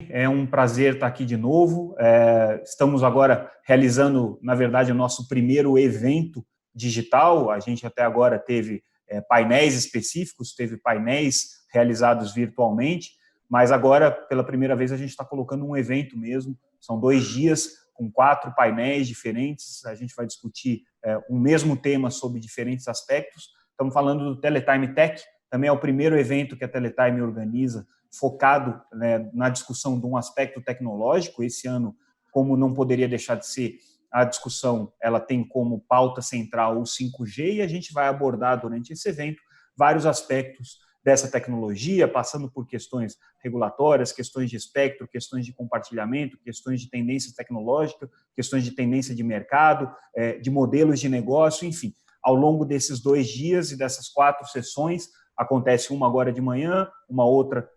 é um prazer estar aqui de novo. Estamos agora realizando, na verdade, o nosso primeiro evento digital. A gente até agora teve painéis específicos, teve painéis realizados virtualmente, mas agora, pela primeira vez, a gente está colocando um evento mesmo. São 2 dias com 4 painéis diferentes. A gente vai discutir o mesmo tema sob diferentes aspectos. Estamos falando do Teletime Tech, também é o primeiro evento que a Teletime organiza, focado, né, na discussão de um aspecto tecnológico. Esse ano, como não poderia deixar de ser, a discussão ela tem como pauta central o 5G, e a gente vai abordar durante esse evento vários aspectos dessa tecnologia, passando por questões regulatórias, questões de espectro, questões de compartilhamento, questões de tendência tecnológica, questões de tendência de mercado, de modelos de negócio, enfim. Ao longo desses 2 dias e dessas 4 sessões, acontece uma agora de manhã, uma outra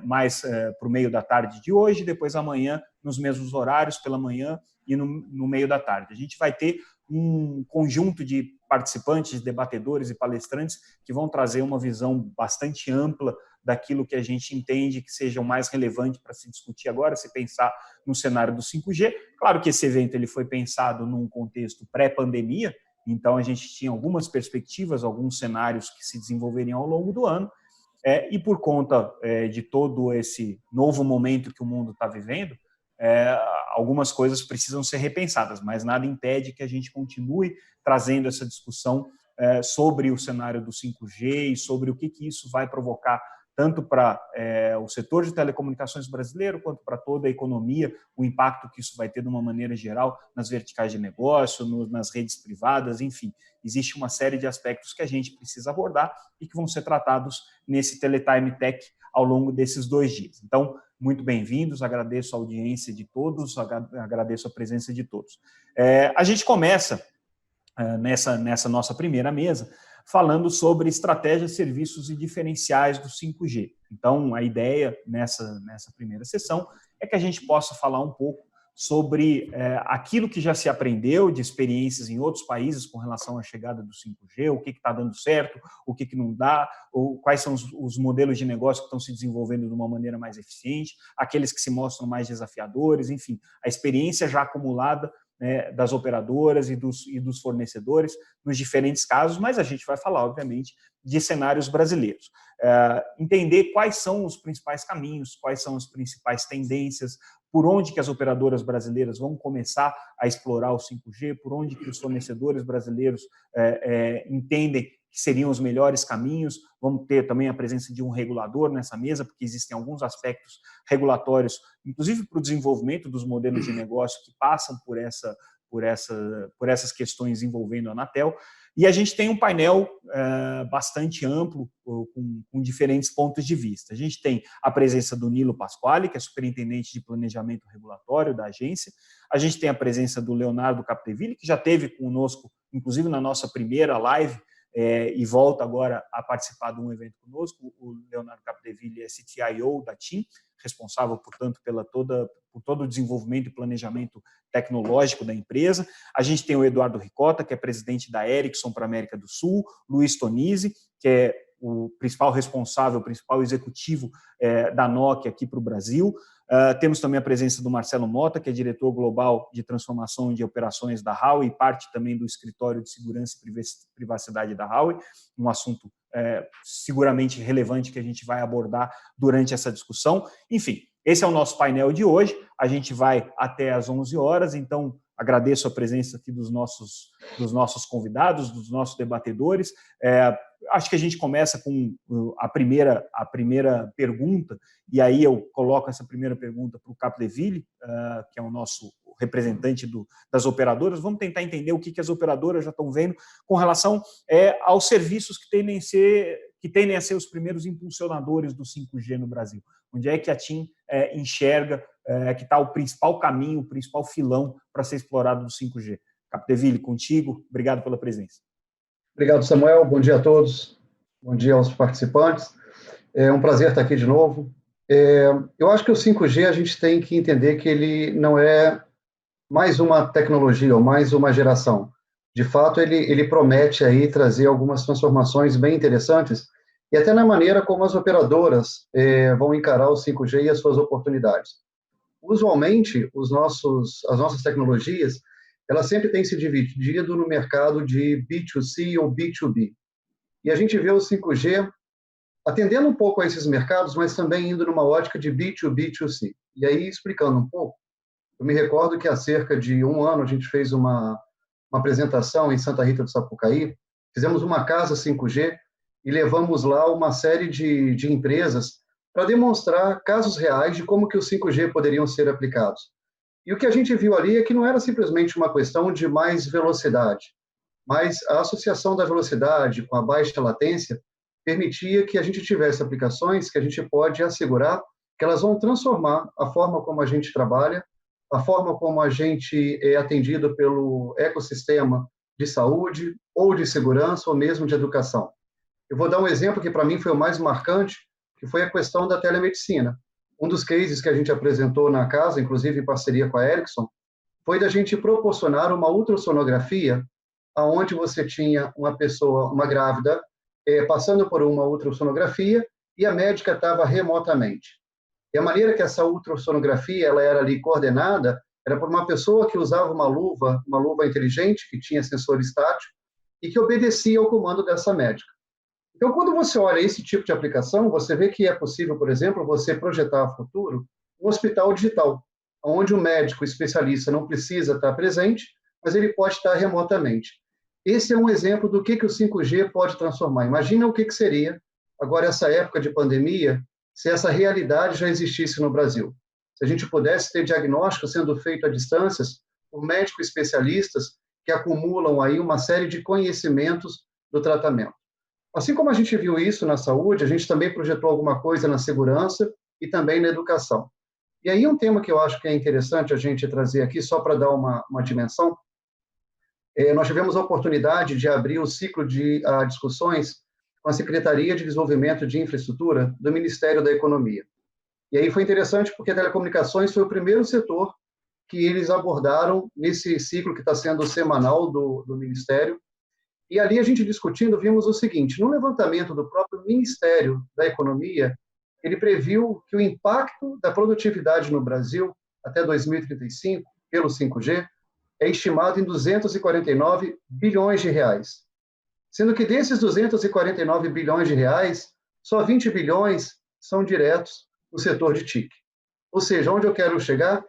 mais para o meio da tarde de hoje, depois amanhã nos mesmos horários, pela manhã e no meio da tarde. A gente vai ter um conjunto de participantes, debatedores e palestrantes que vão trazer uma visão bastante ampla daquilo que a gente entende que seja o mais relevante para se discutir agora, se pensar no cenário do 5G. Claro que esse evento ele foi pensado num contexto pré-pandemia, então a gente tinha algumas perspectivas, alguns cenários que se desenvolveriam ao longo do ano, e por conta de todo esse novo momento que o mundo está vivendo, algumas coisas precisam ser repensadas, mas nada impede que a gente continue trazendo essa discussão sobre o cenário do 5G e sobre o que isso vai provocar tanto para o setor de telecomunicações brasileiro, quanto para toda a economia, o impacto que isso vai ter de uma maneira geral nas verticais de negócio, nas redes privadas, enfim. Existe uma série de aspectos que a gente precisa abordar e que vão ser tratados nesse Teletime Tech ao longo desses 2 dias. Então, muito bem-vindos, agradeço a audiência de todos, agradeço a presença de todos. A gente começa nessa nossa primeira mesa falando sobre estratégias, serviços e diferenciais do 5G. Então, a ideia nessa primeira sessão é que a gente possa falar um pouco sobre aquilo que já se aprendeu de experiências em outros países com relação à chegada do 5G, o que está dando certo, o que não dá, ou quais são os modelos de negócio que estão se desenvolvendo de uma maneira mais eficiente, aqueles que se mostram mais desafiadores, enfim, a experiência já acumulada das operadoras e dos fornecedores nos diferentes casos, mas a gente vai falar, obviamente, de cenários brasileiros. Entender quais são os principais caminhos, quais são as principais tendências, por onde que as operadoras brasileiras vão começar a explorar o 5G, por onde que os fornecedores brasileiros entendem que seriam os melhores caminhos. Vamos ter também a presença de um regulador nessa mesa, porque existem alguns aspectos regulatórios, inclusive para o desenvolvimento dos modelos de negócio que passam por essas questões envolvendo a Anatel. E a gente tem um painel bastante amplo, com diferentes pontos de vista. A gente tem a presença do Nilo Pasquale, que é superintendente de planejamento regulatório da agência. A gente tem a presença do Leonardo Capdeville, que já esteve conosco, inclusive na nossa primeira live, e volta agora a participar de um evento conosco. O Leonardo Capdeville é CTIO da TIM, responsável, portanto, por todo o desenvolvimento e planejamento tecnológico da empresa. A gente tem o Eduardo Ricota, que é presidente da Ericsson para a América do Sul, Luiz Tonizzi, que é o principal responsável, o principal executivo da Nokia aqui para o Brasil. Temos também a presença do Marcelo Mota, que é diretor global de transformação de operações da Huawei, parte também do escritório de segurança e privacidade da Huawei, um assunto seguramente relevante que a gente vai abordar durante essa discussão. Enfim, esse é o nosso painel de hoje. A gente vai até às 11 horas, então agradeço a presença aqui dos nossos convidados, dos nossos debatedores. Acho que a gente começa com a primeira pergunta, e aí eu coloco essa primeira pergunta para o Capdeville, que é o nosso representante das operadoras. Vamos tentar entender o que as operadoras já estão vendo com relação aos serviços que tendem a ser os primeiros impulsionadores do 5G no Brasil. Onde é que a TIM enxerga que está o principal caminho, o principal filão para ser explorado do 5G? Capdeville, contigo. Obrigado pela presença. Obrigado, Samuel. Bom dia a todos. Bom dia aos participantes. É um prazer estar aqui de novo. Eu acho que o 5G a gente tem que entender que ele não é mais uma tecnologia ou mais uma geração. De fato, ele promete aí trazer algumas transformações bem interessantes e até na maneira como as operadoras vão encarar o 5G e as suas oportunidades. Usualmente, as nossas tecnologias, elas sempre têm se dividido no mercado de B2C ou B2B. E a gente vê o 5G atendendo um pouco a esses mercados, mas também indo numa ótica de B2B2C. E aí, explicando um pouco, eu me recordo que há cerca de um ano a gente fez uma apresentação em Santa Rita do Sapucaí, fizemos uma casa 5G e levamos lá uma série de empresas para demonstrar casos reais de como que os 5G poderiam ser aplicados. E o que a gente viu ali é que não era simplesmente uma questão de mais velocidade, mas a associação da velocidade com a baixa latência permitia que a gente tivesse aplicações que a gente pode assegurar que elas vão transformar a forma como a gente trabalha, a forma como a gente é atendido pelo ecossistema de saúde, ou de segurança, ou mesmo de educação. Eu vou dar um exemplo que para mim foi o mais marcante, que foi a questão da telemedicina. Um dos cases que a gente apresentou na casa, inclusive em parceria com a Ericsson, foi da gente proporcionar uma ultrassonografia, onde você tinha uma pessoa, uma grávida, passando por uma ultrassonografia e a médica estava remotamente. E a maneira que essa ultrassonografia ela era ali coordenada era por uma pessoa que usava uma luva inteligente, que tinha sensor estático, e que obedecia ao comando dessa médica. Então, quando você olha esse tipo de aplicação, você vê que é possível, por exemplo, você projetar a futuro um hospital digital, onde o médico especialista não precisa estar presente, mas ele pode estar remotamente. Esse é um exemplo do que o 5G pode transformar. Imagina o que seria, agora, essa época de pandemia, se essa realidade já existisse no Brasil. Se a gente pudesse ter diagnóstico sendo feito a distâncias por médicos especialistas que acumulam aí uma série de conhecimentos do tratamento. Assim como a gente viu isso na saúde, a gente também projetou alguma coisa na segurança e também na educação. E aí um tema que eu acho que é interessante a gente trazer aqui, só para dar uma dimensão, nós tivemos a oportunidade de abrir o ciclo de discussões com a Secretaria de Desenvolvimento de Infraestrutura do Ministério da Economia. E aí foi interessante porque a telecomunicações foi o primeiro setor que eles abordaram nesse ciclo que está sendo semanal do Ministério. E ali a gente discutindo, vimos o seguinte, no levantamento do próprio Ministério da Economia, ele previu que o impacto da produtividade no Brasil até 2035, pelo 5G, é estimado em 249 bilhões de reais. Sendo que desses 249 bilhões de reais, só 20 bilhões são diretos no setor de TIC. Ou seja, onde eu quero chegar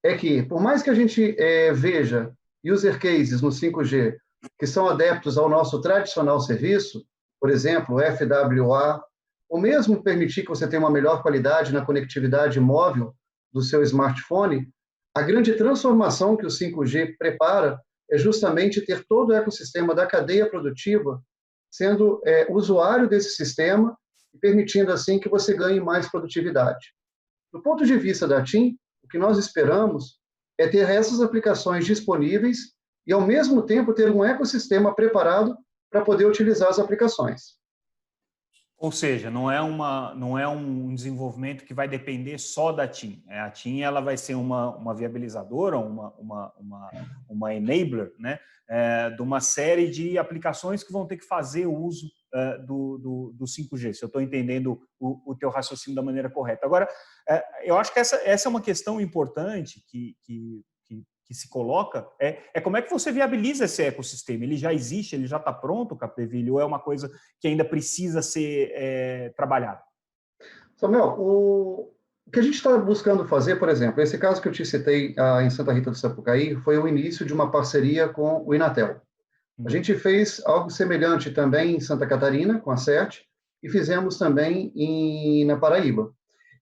é que, por mais que a gente veja user cases no 5G que são adeptos ao nosso tradicional serviço, por exemplo, FWA, ou mesmo permitir que você tenha uma melhor qualidade na conectividade móvel do seu smartphone, a grande transformação que o 5G prepara é justamente ter todo o ecossistema da cadeia produtiva sendo usuário desse sistema e permitindo, assim, que você ganhe mais produtividade. Do ponto de vista da TIM, o que nós esperamos é ter essas aplicações disponíveis e, ao mesmo tempo, ter um ecossistema preparado para poder utilizar as aplicações. Ou seja, não é um desenvolvimento que vai depender só da TIM. A TIM ela vai ser uma viabilizadora, uma enabler, né, de uma série de aplicações que vão ter que fazer uso do 5G, se eu estou entendendo o teu raciocínio da maneira correta. Agora, eu acho que essa é uma questão importante que se coloca, como é que você viabiliza esse ecossistema? Ele já existe, ele já está pronto, Capdeville, ou é uma coisa que ainda precisa ser trabalhada? Samuel, o que a gente está buscando fazer, por exemplo, esse caso que eu te citei em Santa Rita do Sapucaí, foi o início de uma parceria com o Inatel. A gente fez algo semelhante também em Santa Catarina, com a CERT, e fizemos também na Paraíba.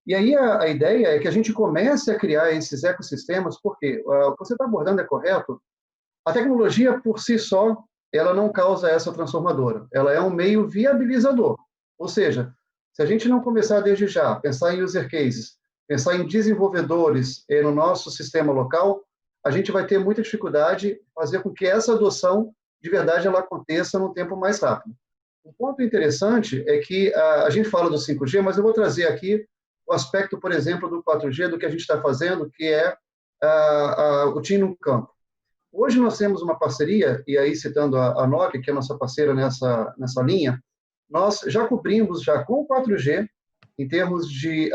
E aí a ideia é que a gente comece a criar esses ecossistemas, porque o que você está abordando é correto, a tecnologia por si só, ela não causa essa transformadora, ela é um meio viabilizador. Ou seja, se a gente não começar desde já, pensar em user cases, pensar em desenvolvedores no nosso sistema local, a gente vai ter muita dificuldade em fazer com que essa adoção, de verdade, ela aconteça num tempo mais rápido. Um ponto interessante é que a gente fala do 5G, mas eu vou trazer aqui o aspecto, por exemplo, do 4G, do que a gente está fazendo, que é o TIM no campo. Hoje nós temos uma parceria, e aí citando a Nokia, que é a nossa parceira nessa linha, nós já cobrimos, já com o 4G, em termos de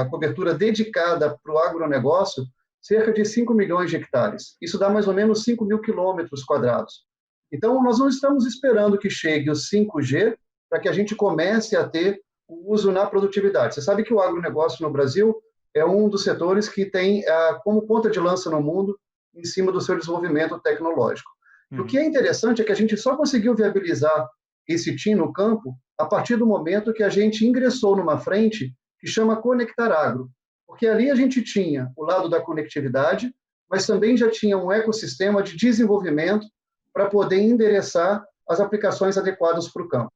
cobertura dedicada para o agronegócio, cerca de 5 milhões de hectares. Isso dá mais ou menos 5 mil quilômetros quadrados. Então, nós não estamos esperando que chegue o 5G para que a gente comece a ter o uso na produtividade. Você sabe que o agronegócio no Brasil é um dos setores que tem como ponta de lança no mundo em cima do seu desenvolvimento tecnológico. O que é interessante é que a gente só conseguiu viabilizar esse TIM no campo a partir do momento que a gente ingressou numa frente que chama Conectar Agro, porque ali a gente tinha o lado da conectividade, mas também já tinha um ecossistema de desenvolvimento para poder endereçar as aplicações adequadas para o campo.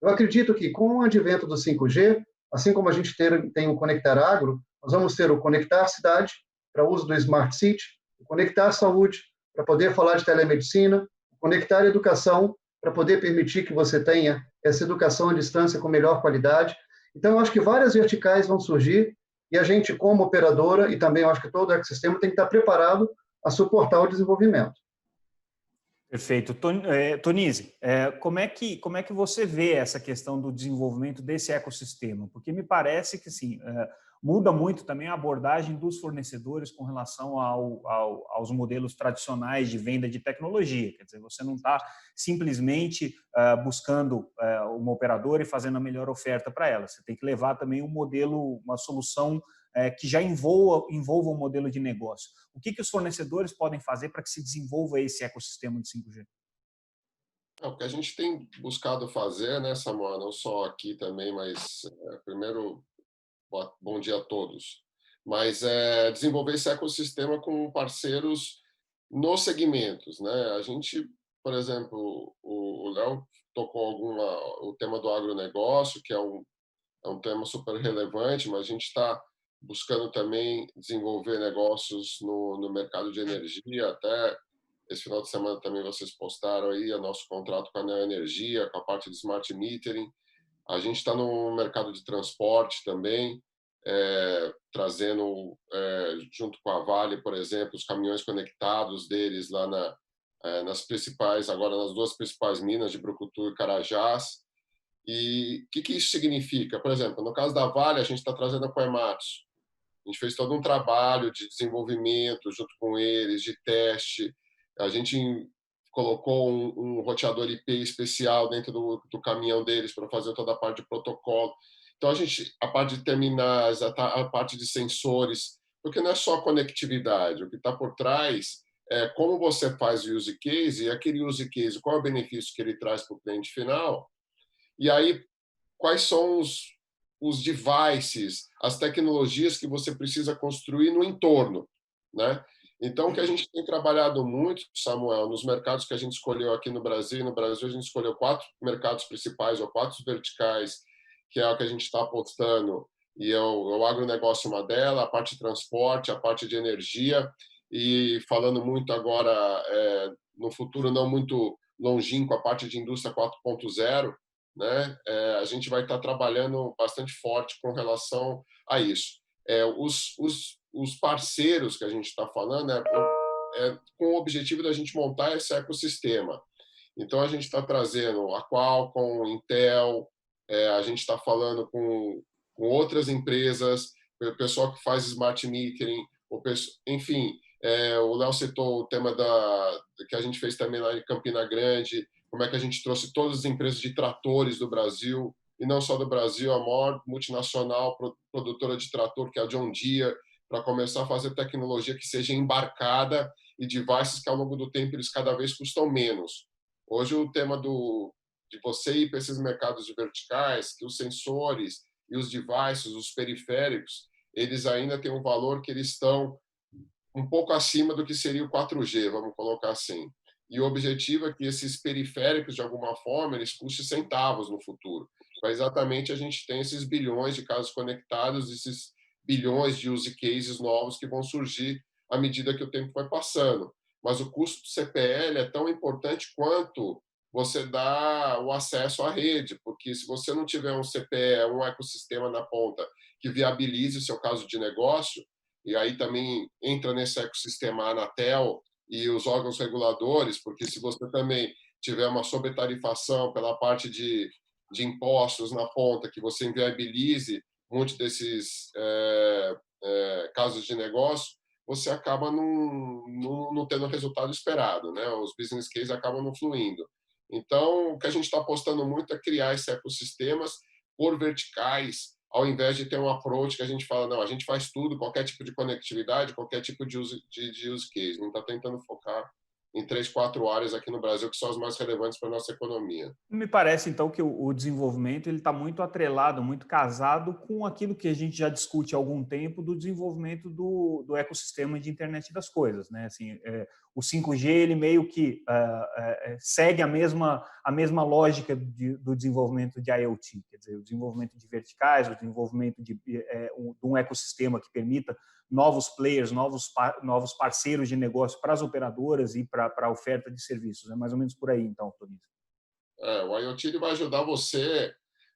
Eu acredito que com o advento do 5G, assim como a gente tem o Conectar Agro, nós vamos ter o Conectar Cidade, para uso do Smart City, o Conectar Saúde, para poder falar de telemedicina, o Conectar Educação, para poder permitir que você tenha essa educação à distância com melhor qualidade. Então, eu acho que várias verticais vão surgir e a gente, como operadora, e também eu acho que todo o ecossistema tem que estar preparado a suportar o desenvolvimento. Perfeito. Tonizzi, como é que você vê essa questão do desenvolvimento desse ecossistema? Porque me parece que, sim, muda muito também a abordagem dos fornecedores com relação aos modelos tradicionais de venda de tecnologia. Quer dizer, você não está simplesmente buscando uma operadora e fazendo a melhor oferta para ela. Você tem que levar também um modelo, uma solução que já envolva um modelo de negócio. O que os fornecedores podem fazer para que se desenvolva esse ecossistema de 5G? O que a gente tem buscado fazer, né, Samuel, não só aqui também, mas primeiro, bom dia a todos, mas desenvolver esse ecossistema com parceiros nos segmentos, né? A gente, por exemplo, o Léo tocou o tema do agronegócio, que é um tema super relevante, mas a gente está buscando também desenvolver negócios no mercado de energia. Até esse final de semana também vocês postaram aí o nosso contrato com a Neoenergia, com a parte de Smart Metering. A gente está no mercado de transporte também, trazendo, junto com a Vale, por exemplo, os caminhões conectados deles lá nas principais, agora nas duas principais minas de Brucutu e Carajás. E o que isso significa? Por exemplo, no caso da Vale, a gente está trazendo a Koematsu. A gente fez todo um trabalho de desenvolvimento junto com eles, de teste. A gente colocou um roteador IP especial dentro do caminhão deles para fazer toda a parte de protocolo. Então, a parte de terminais, a parte de sensores, porque não é só conectividade. O que está por trás é como você faz o use case, e aquele use case, qual é o benefício que ele traz para o cliente final, e aí quais são os devices, as tecnologias que você precisa construir no entorno, né? Então, o que a gente tem trabalhado muito, Samuel, nos mercados que a gente escolheu aqui no Brasil a gente escolheu 4 mercados principais, ou 4 verticais, que é o que a gente está apostando, e o agronegócio é uma delas, a parte de transporte, a parte de energia, e falando muito agora, no futuro não muito longínquo, a parte de indústria 4.0, né? A gente vai estar trabalhando bastante forte com relação a isso. Os parceiros que a gente está falando com o objetivo da gente montar esse ecossistema. Então, a gente está trazendo a Qualcomm, Intel, a gente está falando com outras empresas, o pessoal que faz smart metering, enfim, o Léo citou o tema que a gente fez também lá em Campina Grande, como é que a gente trouxe todas as empresas de tratores do Brasil, e não só do Brasil, a maior multinacional produtora de trator, que é a John Deere, para começar a fazer tecnologia que seja embarcada e devices que, ao longo do tempo, eles cada vez custam menos. Hoje, o tema de você ir para esses mercados de verticais, que os sensores e os devices, os periféricos, eles ainda têm um valor que eles estão um pouco acima do que seria o 4G, vamos colocar assim. E o objetivo é que esses periféricos, de alguma forma, eles custem centavos no futuro. Para exatamente a gente ter esses bilhões de casos conectados, esses bilhões de use cases novos que vão surgir à medida que o tempo vai passando. Mas o custo do CPL é tão importante quanto você dá o acesso à rede, porque se você não tiver um CPE, um ecossistema na ponta que viabilize o seu caso de negócio, e aí também entra nesse ecossistema a Anatel e os órgãos reguladores, porque se você também tiver uma sobretarifação pela parte de impostos na ponta, que você inviabilize um monte desses casos de negócio, você acaba não tendo o resultado esperado, né? Os business cases acabam não fluindo. Então, o que a gente está apostando muito é criar esses ecossistemas por verticais, ao invés de ter um approach que a gente fala, não, a gente faz tudo, qualquer tipo de conectividade, qualquer tipo de use case. Não está tentando focar em 3, 4 áreas aqui no Brasil, que são as mais relevantes para a nossa economia. Me parece, então, que o desenvolvimento está muito atrelado, muito casado com aquilo que a gente já discute há algum tempo do desenvolvimento do ecossistema de internet das coisas, né? Assim, o 5G ele meio que segue a mesma lógica do desenvolvimento de IoT, quer dizer, o desenvolvimento de verticais, o desenvolvimento de um ecossistema que permita novos players, novos parceiros de negócio para as operadoras e para a oferta de serviços. É mais ou menos por aí, então, Toninho. O IoT ele vai ajudar você.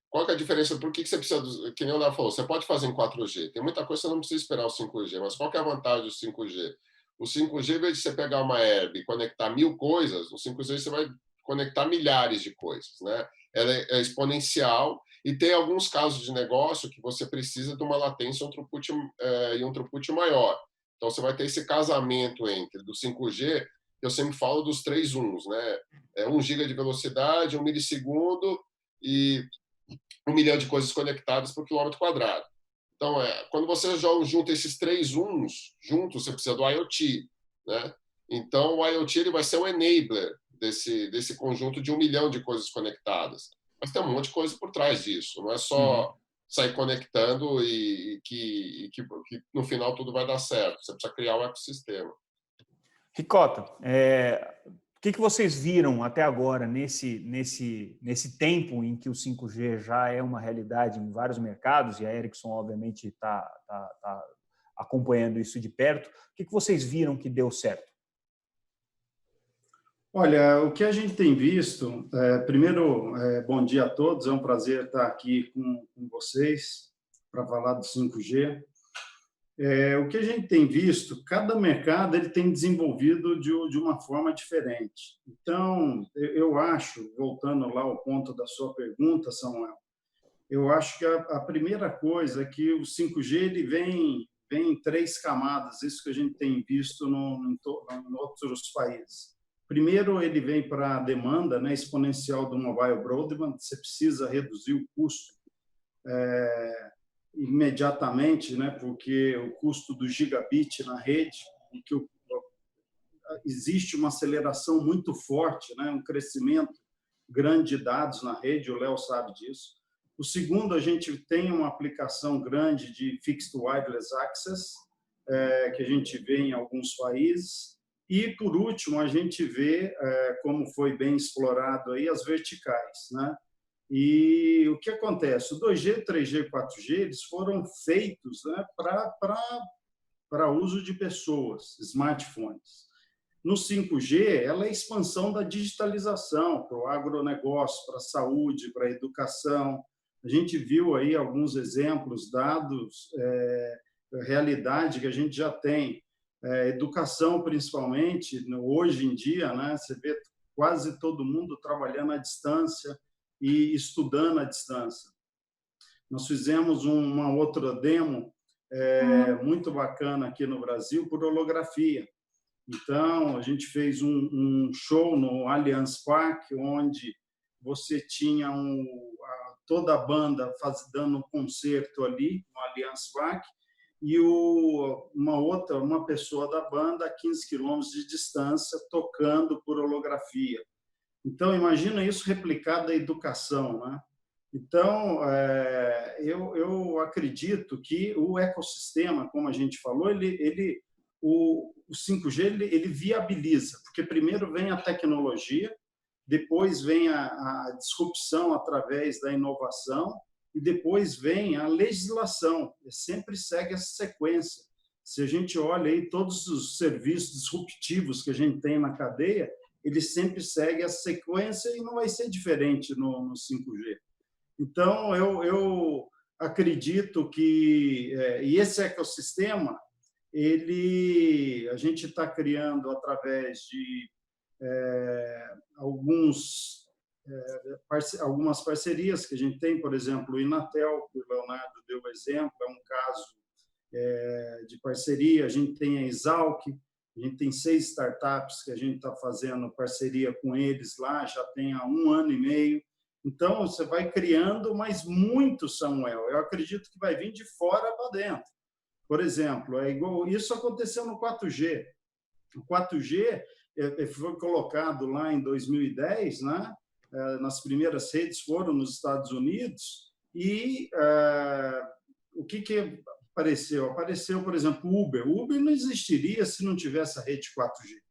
Qual que é a diferença? Por que você precisa, que nem o Léo falou, você pode fazer em 4G. Tem muita coisa que você não precisa esperar o 5G, mas qual que é a vantagem do 5G? O 5G, em vez de você pegar uma herb e conectar 1000 coisas, no 5G você vai conectar milhares de coisas, né? Ela é exponencial e tem alguns casos de negócio que você precisa de uma latência e um throughput maior. Então, você vai ter esse casamento entre do 5G, eu sempre falo dos 3 uns, né? 1 giga de velocidade, 1 milissegundo e 1 milhão de coisas conectadas por quilômetro quadrado. Então, quando você junta esses 3 uns juntos, você precisa do IoT, né? Então, o IoT ele vai ser um enabler desse conjunto de 1 milhão de coisas conectadas. Mas tem um monte de coisa por trás disso. Não é só sair conectando e que no final tudo vai dar certo. Você precisa criar um ecossistema. Ricota, o que vocês viram até agora nesse tempo em que o 5G já é uma realidade em vários mercados, e a Ericsson, obviamente, está acompanhando isso de perto? O que vocês viram que deu certo? Olha, o que a gente tem visto, primeiro, bom dia a todos, é um prazer estar aqui com vocês para falar do 5G. O que a gente tem visto, cada mercado ele tem desenvolvido de uma forma diferente. Então, eu acho, voltando lá ao ponto da sua pergunta, Samuel, eu acho que a primeira coisa é que o 5G ele vem em 3 camadas, isso que a gente tem visto em outros países. Primeiro, ele vem para a demanda, né, exponencial do mobile broadband, você precisa reduzir o custo imediatamente, né, porque o custo do gigabit na rede, porque existe uma aceleração muito forte, né, um crescimento grande de dados na rede, o Léo sabe disso. O segundo, a gente tem uma aplicação grande de Fixed Wireless Access, que a gente vê em alguns países. E, por último, a gente vê, como foi bem explorado aí, as verticais, né? E o que acontece? O 2G, 3G, 4G, eles foram feitos, né, para uso de pessoas, smartphones. No 5G, ela é a expansão da digitalização para o agronegócio, para a saúde, para a educação. A gente viu aí alguns exemplos dados, realidade que a gente já tem. Educação, principalmente, hoje em dia, né, você vê quase todo mundo trabalhando à distância e estudando à distância. Nós fizemos uma outra demo muito bacana aqui no Brasil por holografia. Então, a gente fez um show no Allianz Parque, onde você tinha toda a banda dando um concerto ali no Allianz Parque, e uma pessoa da banda a 15 quilômetros de distância tocando por holografia. Então, imagina isso replicado à educação, né? Então, eu acredito que o ecossistema, como a gente falou, o 5G ele viabiliza, porque primeiro vem a tecnologia, depois vem a disrupção através da inovação, e depois vem a legislação, sempre segue essa sequência. Se a gente olha aí todos os serviços disruptivos que a gente tem na cadeia, ele sempre segue essa sequência e não vai ser diferente no 5G. Então, eu acredito que e esse ecossistema, a gente está criando através de alguns algumas parcerias que a gente tem, por exemplo, o Inatel, que o Leonardo deu o exemplo, é um caso de parceria. A gente tem a Exalc, a gente tem 6 startups que a gente está fazendo parceria com eles lá, já tem há 1 ano e meio. Então, você vai criando, mas muito, Samuel. Eu acredito que vai vir de fora para dentro. Por exemplo, isso aconteceu no 4G. O 4G foi colocado lá em 2010, né? Nas primeiras redes foram nos Estados Unidos, e o que apareceu? Apareceu, por exemplo, o Uber. O Uber não existiria se não tivesse a rede 4G.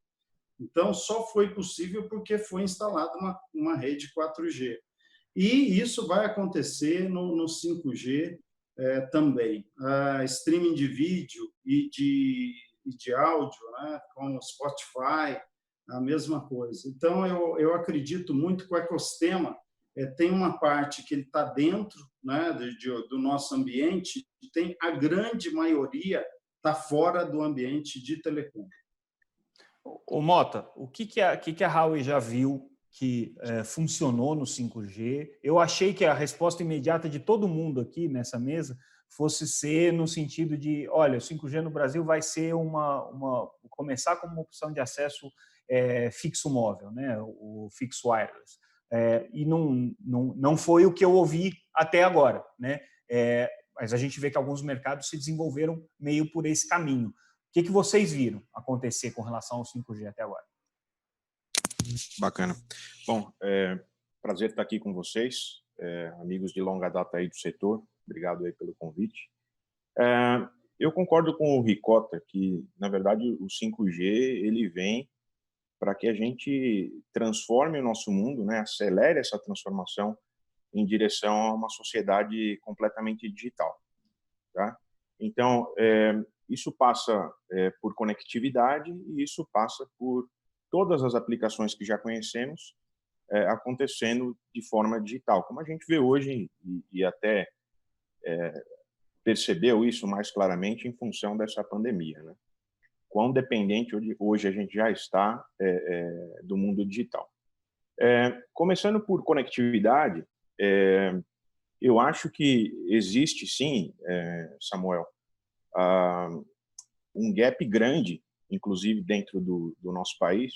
Então, só foi possível porque foi instalada uma rede 4G. E isso vai acontecer no 5G também. Streaming de vídeo e de áudio, né, com o Spotify, a mesma coisa. Então, eu acredito muito que o ecossistema tem uma parte que ele está dentro, né, do nosso ambiente, e tem a grande maioria está fora do ambiente de telecom. Ô Mota, o que a Huawei já viu que funcionou no 5G? Eu achei que a resposta imediata de todo mundo aqui nessa mesa fosse ser no sentido de, olha, o 5G no Brasil vai ser começar como uma opção de acesso fixo móvel, né, o fixed wireless. E não foi o que eu ouvi até agora, né? Mas a gente vê que alguns mercados se desenvolveram meio por esse caminho. O que vocês viram acontecer com relação ao 5G até agora? Bacana. Bom, prazer estar aqui com vocês, amigos de longa data aí do setor. Obrigado aí pelo convite. Eu concordo com o Ricota que, na verdade, o 5G ele vem para que a gente transforme o nosso mundo, né, acelere essa transformação em direção a uma sociedade completamente digital, tá? Então, isso passa por conectividade e isso passa por todas as aplicações que já conhecemos acontecendo de forma digital, como a gente vê hoje e até percebeu isso mais claramente em função dessa pandemia, né? Quão dependente hoje a gente já está do mundo digital. Começando por conectividade, eu acho que existe sim, Samuel, um gap grande, inclusive dentro do nosso país,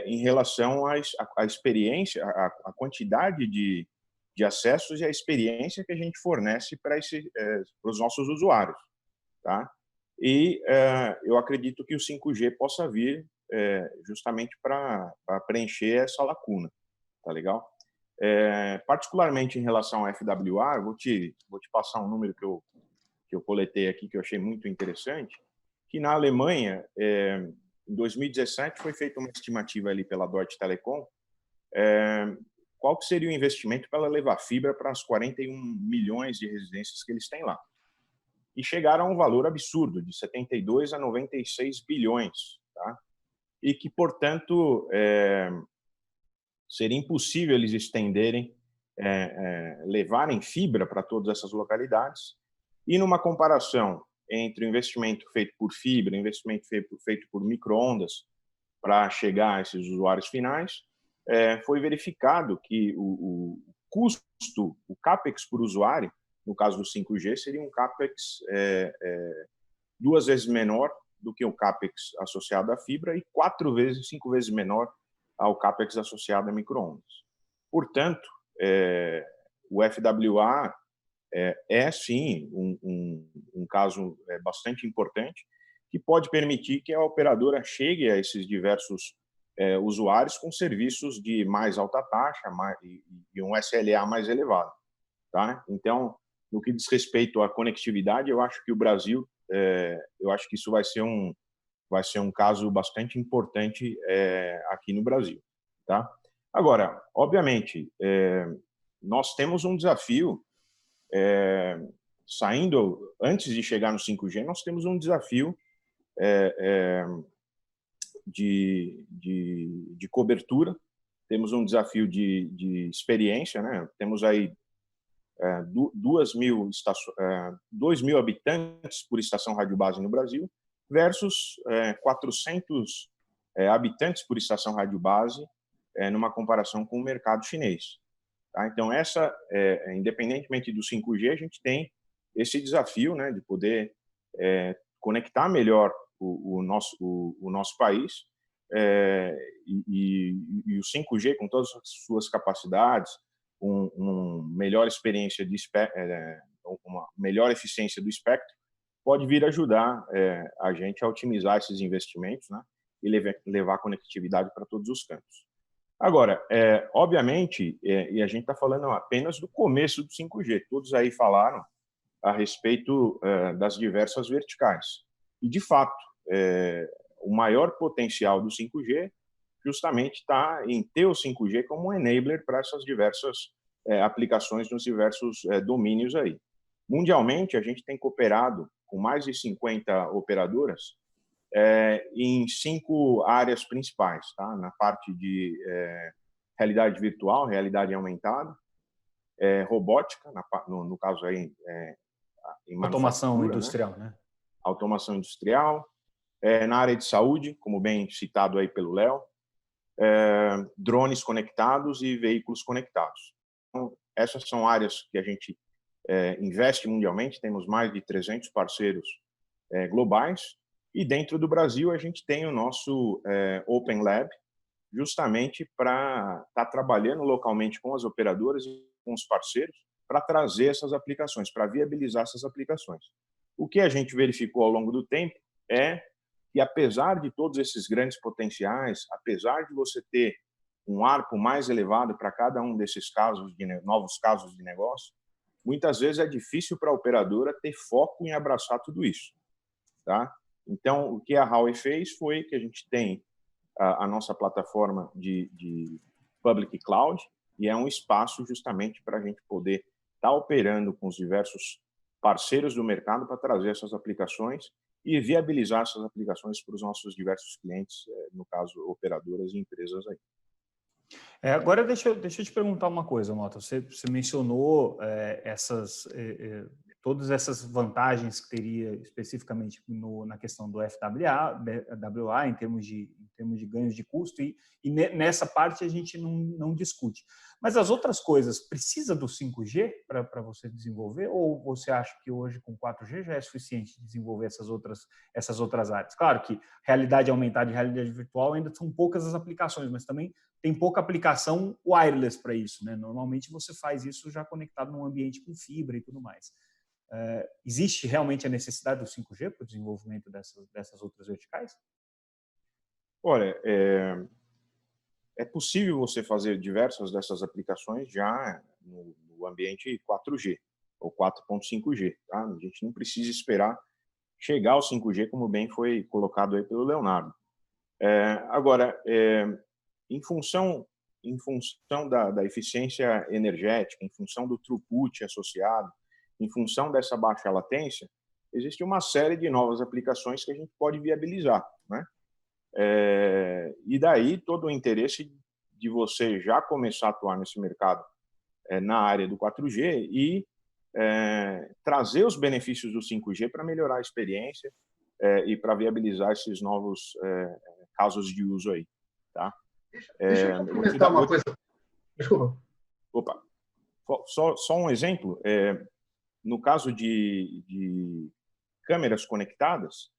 em relação à experiência, à quantidade de acessos e a experiência que a gente fornece para os nossos usuários, tá? E eu acredito que o 5G possa vir justamente para preencher essa lacuna, tá legal? Particularmente em relação ao FWA, vou te passar um número que eu coletei aqui, que eu achei muito interessante, que na Alemanha, em 2017, foi feita uma estimativa ali pela Deutsche Telekom, qual que seria o investimento para levar fibra para as 41 milhões de residências que eles têm lá. E chegaram a um valor absurdo, de 72 a 96 bilhões, tá? E que, portanto, seria impossível eles estenderem, levarem fibra para todas essas localidades. E numa comparação entre o investimento feito por fibra e o investimento feito por micro-ondas para chegar a esses usuários finais, foi verificado que o custo, o CAPEX por usuário, no caso do 5G, seria um CAPEX 2 vezes menor do que o CAPEX associado à fibra e 5 vezes menor ao CAPEX associado a micro-ondas. Portanto, o FWA sim, um caso bastante importante que pode permitir que a operadora chegue a esses diversos usuários com serviços de mais alta taxa e um SLA mais elevado, tá? Então, no que diz respeito à conectividade, eu acho que o Brasil, eu acho que isso vai ser um caso bastante importante aqui no Brasil, tá? Agora, obviamente, nós temos um desafio, antes de chegar no 5G, nós temos um desafio de cobertura, temos um desafio de experiência, né? Temos aí 2.000 habitantes por estação rádio base no Brasil versus 400 habitantes por estação rádio base numa comparação com o mercado chinês. Tá? Então, independentemente do 5G, a gente tem esse desafio, né, de poder conectar melhor o nosso país, e o 5G, com todas as suas capacidades, uma melhor experiência uma melhor eficiência do espectro, pode vir ajudar a gente a otimizar esses investimentos, né, e levar a conectividade para todos os campos. Agora, obviamente, e a gente está falando apenas do começo do 5G, todos aí falaram a respeito das diversas verticais. E, de fato, o maior potencial do 5G justamente está em ter o 5G como um enabler para essas diversas aplicações nos diversos domínios aí. Mundialmente, a gente tem cooperado com mais de 50 operadoras em 5 áreas principais, tá? Na parte de realidade virtual, realidade aumentada, robótica, no caso aí, em automação industrial, né? Automação industrial, na área de saúde, como bem citado aí pelo Léo, drones conectados e veículos conectados. Então, essas são áreas que a gente investe mundialmente, temos mais de 300 parceiros globais, e dentro do Brasil a gente tem o nosso Open Lab, justamente para estar trabalhando localmente com as operadoras e com os parceiros para trazer essas aplicações, para viabilizar essas aplicações. O que a gente verificou ao longo do tempo é que, apesar de todos esses grandes potenciais, apesar de você ter um ARPU mais elevado para cada um desses novos casos de negócio, muitas vezes é difícil para a operadora ter foco em abraçar tudo isso. Tá? Então, o que a Huawei fez foi que a gente tem a nossa plataforma de Public Cloud, e é um espaço justamente para a gente poder estar operando com os diversos parceiros do mercado para trazer essas aplicações e viabilizar essas aplicações para os nossos diversos clientes, no caso, operadoras e empresas aí. Agora, deixa eu te perguntar uma coisa, Mota. Você mencionou todas essas vantagens que teria especificamente na questão do FWA em termos de ganhos de custo, e nessa parte a gente não discute. Mas as outras coisas, precisa do 5G para você desenvolver, ou você acha que hoje com 4G já é suficiente desenvolver essas outras áreas? Claro que realidade aumentada e realidade virtual ainda são poucas as aplicações, mas também tem pouca aplicação wireless para isso, né? Normalmente você faz isso já conectado num ambiente com fibra e tudo mais. Existe realmente a necessidade do 5G para o desenvolvimento dessas outras verticais? Olha, é possível você fazer diversas dessas aplicações já no ambiente 4G ou 4.5G. Tá? A gente não precisa esperar chegar ao 5G, como bem foi colocado aí pelo Leonardo. Agora, em função da eficiência energética, em função do throughput associado, em função dessa baixa latência, existe uma série de novas aplicações que a gente pode viabilizar, né? E daí todo o interesse de você já começar a atuar nesse mercado na área do 4G e trazer os benefícios do 5G para melhorar a experiência e para viabilizar esses novos casos de uso aí, tá? Deixa eu comentar uma coisa. Desculpa. Opa. Só um exemplo. No caso de câmeras conectadas,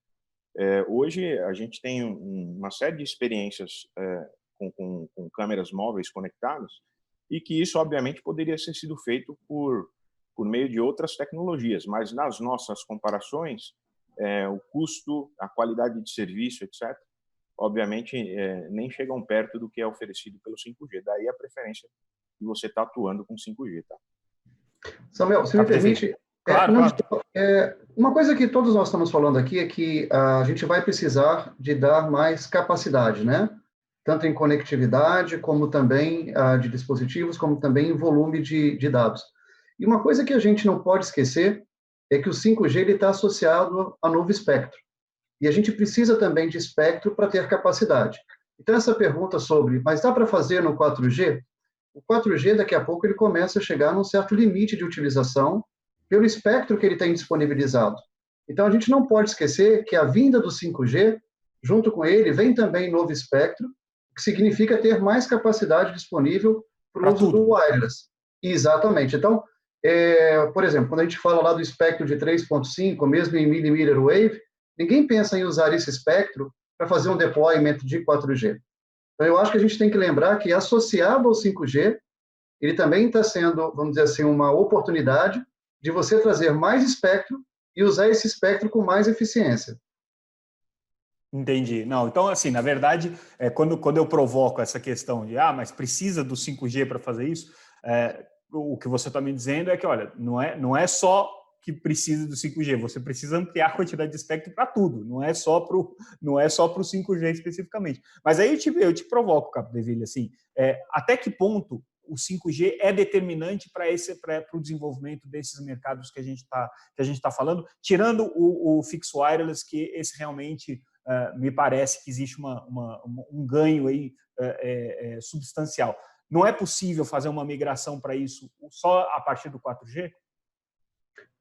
hoje a gente tem uma série de experiências com câmeras móveis conectadas, e que isso, obviamente, poderia ter sido feito por meio de outras tecnologias, mas nas nossas comparações, o custo, a qualidade de serviço, etc., obviamente, nem chegam perto do que é oferecido pelo 5G. Daí a preferência de você estar atuando com 5G. Tá? Samuel, se me permite, claro. Uma coisa que todos nós estamos falando aqui é que a gente vai precisar de dar mais capacidade, né? Tanto em conectividade, como também de dispositivos, como também em volume de dados. E uma coisa que a gente não pode esquecer é que o 5G está associado a novo espectro. E a gente precisa também de espectro para ter capacidade. Então, essa pergunta sobre, mas dá para fazer no 4G? O 4G, daqui a pouco, ele começa a chegar num certo limite de utilização pelo espectro que ele tem disponibilizado. Então, a gente não pode esquecer que a vinda do 5G, junto com ele, vem também novo espectro, que significa ter mais capacidade disponível para o uso do wireless. Exatamente. Então, por exemplo, quando a gente fala lá do espectro de 3.5, mesmo em millimeter wave, ninguém pensa em usar esse espectro para fazer um deployment de 4G. Então, eu acho que a gente tem que lembrar que, associado ao 5G, ele também está sendo, vamos dizer assim, uma oportunidade de você trazer mais espectro e usar esse espectro com mais eficiência. Entendi. Não, então, assim, na verdade, quando eu provoco essa questão de, mas precisa do 5G para fazer isso, o que você está me dizendo é que, olha, não é só que precisa do 5G, você precisa ampliar a quantidade de espectro para tudo, não é só para o 5G especificamente. Mas aí eu te provoco, Capdeville, assim, até que ponto o 5G é determinante para o desenvolvimento desses mercados que a gente está falando, tirando o fixed wireless, que esse realmente me parece que existe um ganho aí substancial. Não é possível fazer uma migração para isso só a partir do 4G?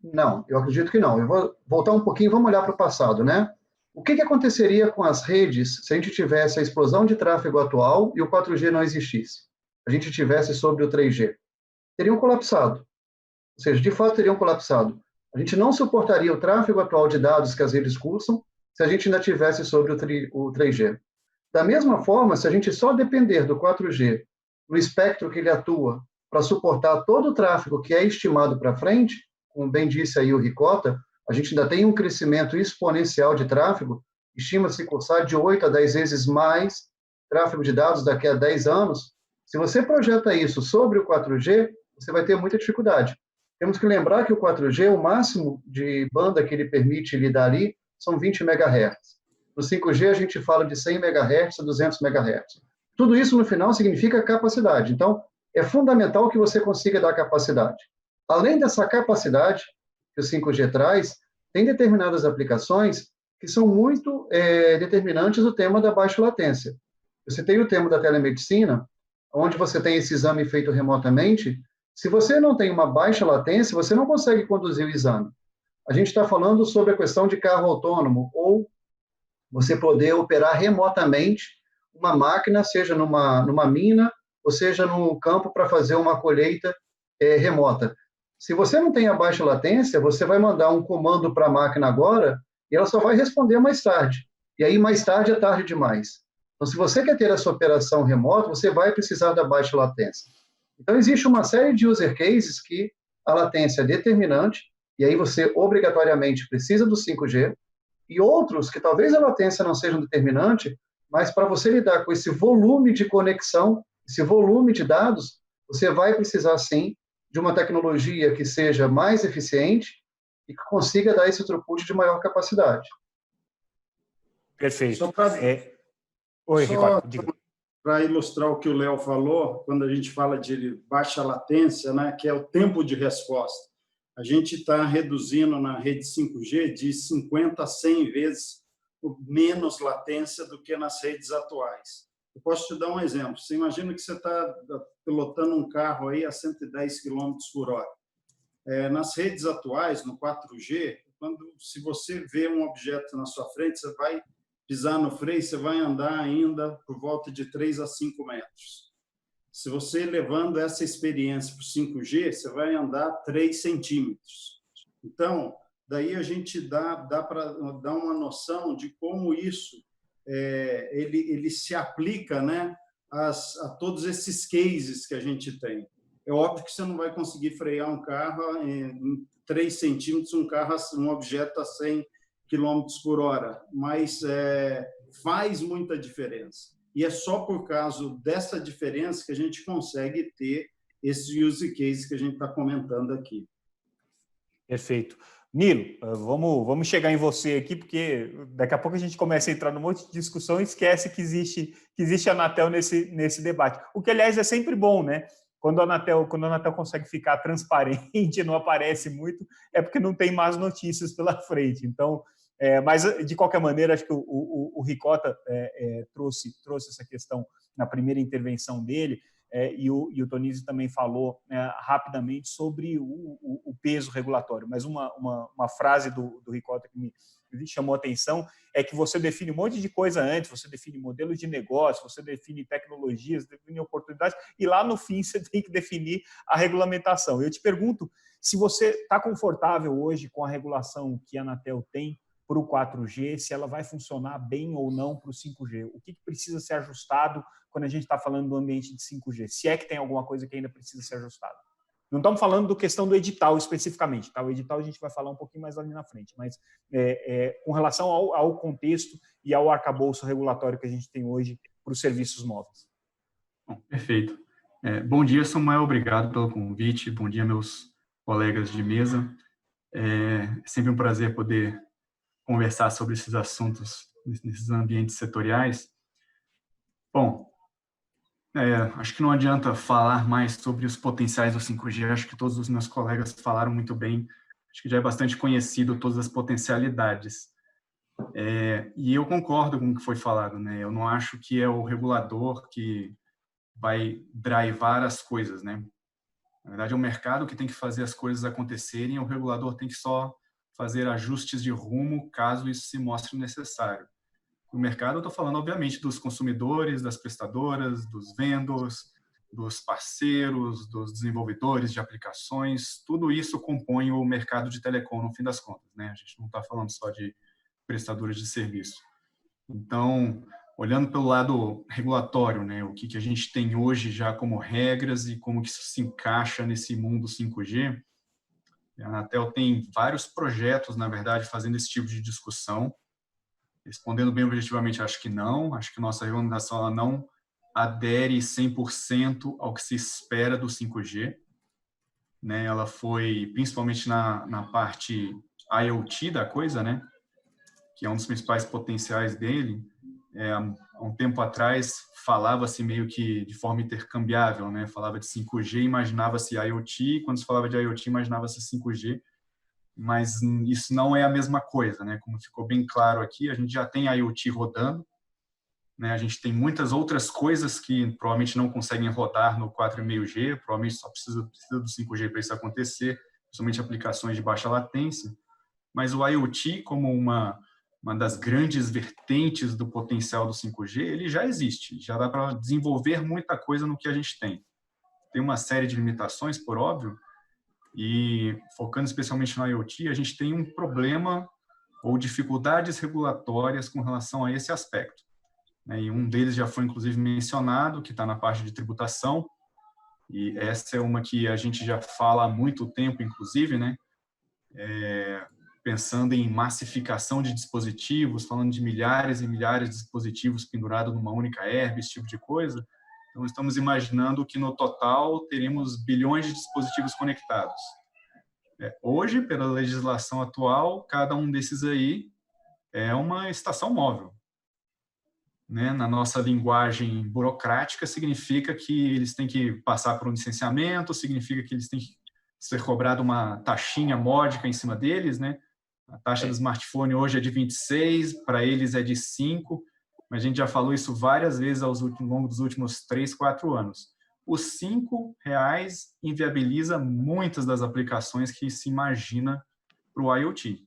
Não, eu acredito que não. Eu vou voltar um pouquinho, vamos olhar para o passado, né? O que aconteceria com as redes se a gente tivesse a explosão de tráfego atual e o 4G não existisse? A gente tivesse sobre o 3G? Teriam colapsado. Ou seja, de fato teriam colapsado. A gente não suportaria o tráfego atual de dados que as redes cursam se a gente ainda tivesse sobre o 3G. Da mesma forma, se a gente só depender do 4G, no espectro que ele atua, para suportar todo o tráfego que é estimado para frente, como bem disse aí o Ricota, a gente ainda tem um crescimento exponencial de tráfego, estima-se cursar de 8 a 10 vezes mais tráfego de dados daqui a 10 anos. Se você projeta isso sobre o 4G, você vai ter muita dificuldade. Temos que lembrar que o 4G, o máximo de banda que ele permite lidar ali, são 20 MHz. No 5G, a gente fala de 100 MHz a 200 MHz. Tudo isso, no final, significa capacidade. Então, é fundamental que você consiga dar capacidade. Além dessa capacidade que o 5G traz, tem determinadas aplicações que são muito determinantes do tema da baixa latência. Você tem o tema da telemedicina, onde você tem esse exame feito remotamente. Se você não tem uma baixa latência, você não consegue conduzir o exame. A gente está falando sobre a questão de carro autônomo, ou você poder operar remotamente uma máquina, seja numa mina, ou seja no campo para fazer uma colheita remota. Se você não tem a baixa latência, você vai mandar um comando para a máquina agora e ela só vai responder mais tarde. E aí, mais tarde, é tarde demais. Então, se você quer ter essa operação remota, você vai precisar da baixa latência. Então, existe uma série de user cases que a latência é determinante, e aí você obrigatoriamente precisa do 5G, e outros que talvez a latência não seja determinante, mas para você lidar com esse volume de conexão, esse volume de dados, você vai precisar, sim, de uma tecnologia que seja mais eficiente e que consiga dar esse throughput de maior capacidade. Perfeito. Oi, Ricardo, diga. Para ilustrar o que o Léo falou, quando a gente fala de baixa latência, né, que é o tempo de resposta, a gente está reduzindo na rede 5G de 50 a 100 vezes menos latência do que nas redes atuais. Eu posso te dar um exemplo. Você imagina que você está pilotando um carro aí a 110 km por hora. Nas redes atuais, no 4G, se você vê um objeto na sua frente, você vai pisar no freio, você vai andar ainda por volta de 3 a 5 metros. Se você levando essa experiência para o 5G, você vai andar 3 centímetros. Então, daí a gente dá para dar uma noção de como isso ele se aplica, né, a todos esses cases que a gente tem. É óbvio que você não vai conseguir frear um carro em 3 centímetros, um objeto a 100 km por hora, mas faz muita diferença. E é só por causa dessa diferença que a gente consegue ter esse use case que a gente está comentando aqui. Perfeito. Nilo, vamos chegar em você aqui, porque daqui a pouco a gente começa a entrar num monte de discussão e esquece que existe a Anatel nesse debate. O que, aliás, é sempre bom, né? Quando a Anatel consegue ficar transparente, não aparece muito, é porque não tem más notícias pela frente. Então, mas, de qualquer maneira, acho que o Ricota trouxe essa questão na primeira intervenção dele. e o Tonizzi também falou rapidamente sobre o peso regulatório, mas uma frase do Ricota que me chamou a atenção é que você define um monte de coisa antes, você define modelo de negócio, você define tecnologias, define oportunidades, e lá no fim você tem que definir a regulamentação. Eu te pergunto se você está confortável hoje com a regulação que a Anatel tem para o 4G, se ela vai funcionar bem ou não para o 5G. O que precisa ser ajustado quando a gente está falando do ambiente de 5G? Se é que tem alguma coisa que ainda precisa ser ajustada. Não estamos falando da questão do edital especificamente, tá? O edital a gente vai falar um pouquinho mais ali na frente, mas com relação ao contexto e ao arcabouço regulatório que a gente tem hoje para os serviços móveis. Bom, perfeito. Bom dia, Samuel, obrigado pelo convite, bom dia, meus colegas de mesa. É sempre um prazer poder conversar sobre esses assuntos nesses ambientes setoriais. Bom, acho que não adianta falar mais sobre os potenciais do 5G, acho que todos os meus colegas falaram muito bem, acho que já é bastante conhecido todas as potencialidades. E eu concordo com o que foi falado, né? Eu não acho que é o regulador que vai drivar as coisas, né? Na verdade, é o mercado que tem que fazer as coisas acontecerem, o regulador tem que só fazer ajustes de rumo, caso isso se mostre necessário. O mercado, eu estou falando, obviamente, dos consumidores, das prestadoras, dos vendors, dos parceiros, dos desenvolvedores de aplicações, tudo isso compõe o mercado de telecom, no fim das contas, né? A gente não está falando só de prestadores de serviço. Então, olhando pelo lado regulatório, né, o que a gente tem hoje já como regras e como que isso se encaixa nesse mundo 5G, a Anatel tem vários projetos, na verdade, fazendo esse tipo de discussão. Respondendo bem objetivamente, acho que não. Acho que nossa regulamentação ela não adere 100% ao que se espera do 5G. Né? Ela foi, principalmente na parte IoT da coisa, né? Que é um dos principais potenciais dele. Há um tempo atrás, falava-se meio que de forma intercambiável, né? Falava de 5G, imaginava-se IoT. Quando se falava de IoT, imaginava-se 5G. Mas isso não é a mesma coisa, né? Como ficou bem claro aqui, a gente já tem IoT rodando, né? A gente tem muitas outras coisas que provavelmente não conseguem rodar no 4,5G, provavelmente só precisa do 5G para isso acontecer, principalmente aplicações de baixa latência. Mas o IoT, como uma das grandes vertentes do potencial do 5G, ele já existe, já dá para desenvolver muita coisa no que a gente tem. Tem uma série de limitações, por óbvio, e focando especialmente no IoT, a gente tem um problema ou dificuldades regulatórias com relação a esse aspecto. E um deles já foi, inclusive, mencionado, que está na parte de tributação, e essa é uma que a gente já fala há muito tempo, inclusive, né? Pensando em massificação de dispositivos, falando de milhares e milhares de dispositivos pendurados numa única herb, esse tipo de coisa. Então, estamos imaginando que, no total, teremos bilhões de dispositivos conectados. Hoje, pela legislação atual, cada um desses aí é uma estação móvel. Né? Na nossa linguagem burocrática, significa que eles têm que passar por um licenciamento, significa que eles têm que ser cobrado uma taxinha módica em cima deles. Né? A taxa do smartphone hoje é de 26, para eles é de 5, mas a gente já falou isso várias vezes ao longo dos últimos 3, 4 anos. Os R$5 inviabiliza muitas das aplicações que se imagina para o IoT.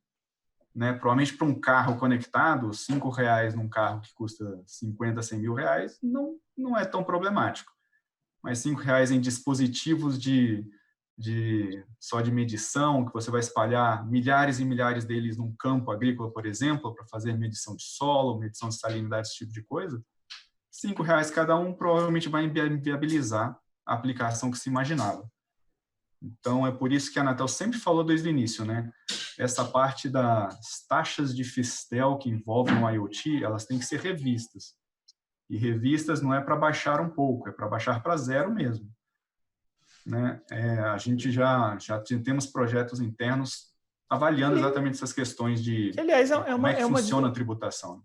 Né? Provavelmente para um carro conectado, R$5 num carro que custa 50, 100 mil reais não é tão problemático. Mas R$5 em dispositivos só de medição, que você vai espalhar milhares e milhares deles num campo agrícola, por exemplo, para fazer medição de solo, medição de salinidade, esse tipo de coisa, R$5 cada um provavelmente vai inviabilizar a aplicação que se imaginava. Então, é por isso que a Anatel sempre falou desde o início, né? Essa parte das taxas de Fistel que envolvem o IoT, elas têm que ser revistas. E revistas não é para baixar um pouco, é para baixar para zero mesmo. Né? A gente já temos projetos internos avaliando exatamente essas questões de como é que funciona a tributação.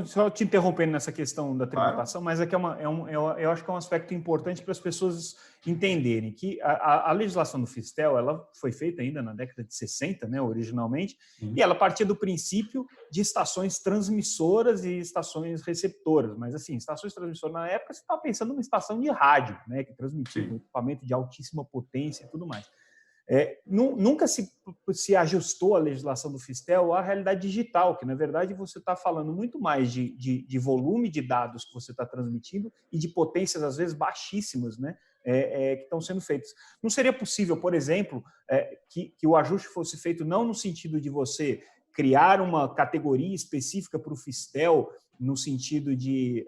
Só te interrompendo nessa questão da tributação, mas é que eu acho que é um aspecto importante para as pessoas entenderem que a legislação do Fistel, ela foi feita ainda na década de 60, né, originalmente, e ela partia do princípio de estações transmissoras e estações receptoras, mas assim, estações transmissoras na época você estava pensando numa estação de rádio, né, que transmitia um equipamento de altíssima potência e tudo mais. Nunca se ajustou a legislação do Fistel à realidade digital, que, na verdade, você está falando muito mais de volume de dados que você está transmitindo e de potências, às vezes, baixíssimas, né, que estão sendo feitas. Não seria possível, por exemplo, que o ajuste fosse feito não no sentido de você criar uma categoria específica para o Fistel, no sentido de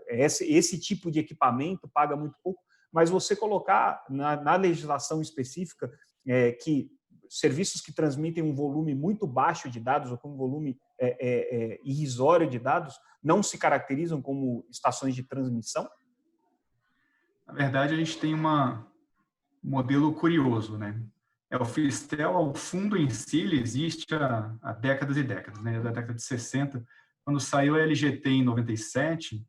esse tipo de equipamento paga muito pouco, mas você colocar na legislação específica que serviços que transmitem um volume muito baixo de dados ou com um volume irrisório de dados não se caracterizam como estações de transmissão? Na verdade, a gente tem um modelo curioso, né? O Fistel, ao fundo em si, ele existe há décadas e décadas, né? Da década de 60, quando saiu a LGT em 97,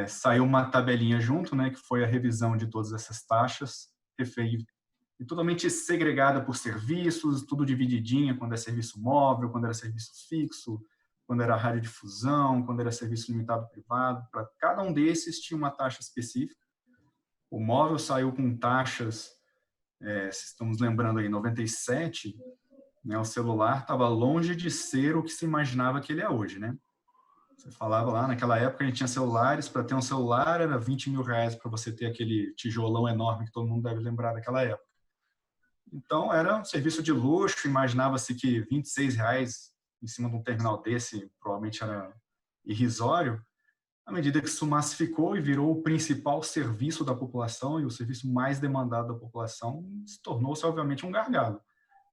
saiu uma tabelinha junto, né, que foi a revisão de todas essas taxas, e totalmente segregada por serviços, tudo divididinha, quando é serviço móvel, quando era serviço fixo, quando era radiodifusão, quando era serviço limitado privado. Para cada um desses tinha uma taxa específica. O móvel saiu com taxas, se estamos lembrando aí, 97, né, o celular estava longe de ser o que se imaginava que ele é hoje, né? Você falava lá, naquela época a gente tinha celulares, para ter um celular era 20 mil reais para você ter aquele tijolão enorme que todo mundo deve lembrar daquela época. Então era um serviço de luxo, imaginava-se que 26 reais em cima de um terminal desse provavelmente era irrisório. À medida que isso massificou e virou o principal serviço da população e o serviço mais demandado da população, se tornou-se obviamente um gargalo.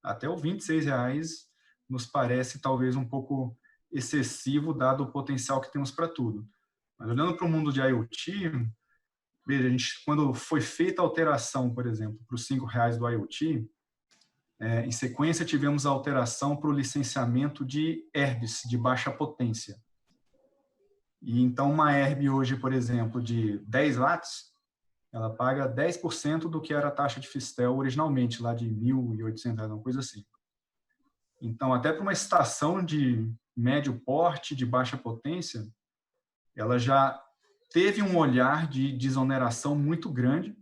Até os 26 reais nos parece talvez um pouco excessivo, dado o potencial que temos para tudo. Mas olhando para o mundo de IoT, veja, quando foi feita a alteração, por exemplo, para os R$5 do IoT, em sequência tivemos a alteração para o licenciamento de herbes de baixa potência. E então uma herb hoje, por exemplo, de 10 watts, ela paga 10% do que era a taxa de Fistel originalmente, lá de R$1.800, uma coisa assim. Então, até para uma estação de médio porte, de baixa potência, ela já teve um olhar de desoneração muito grande,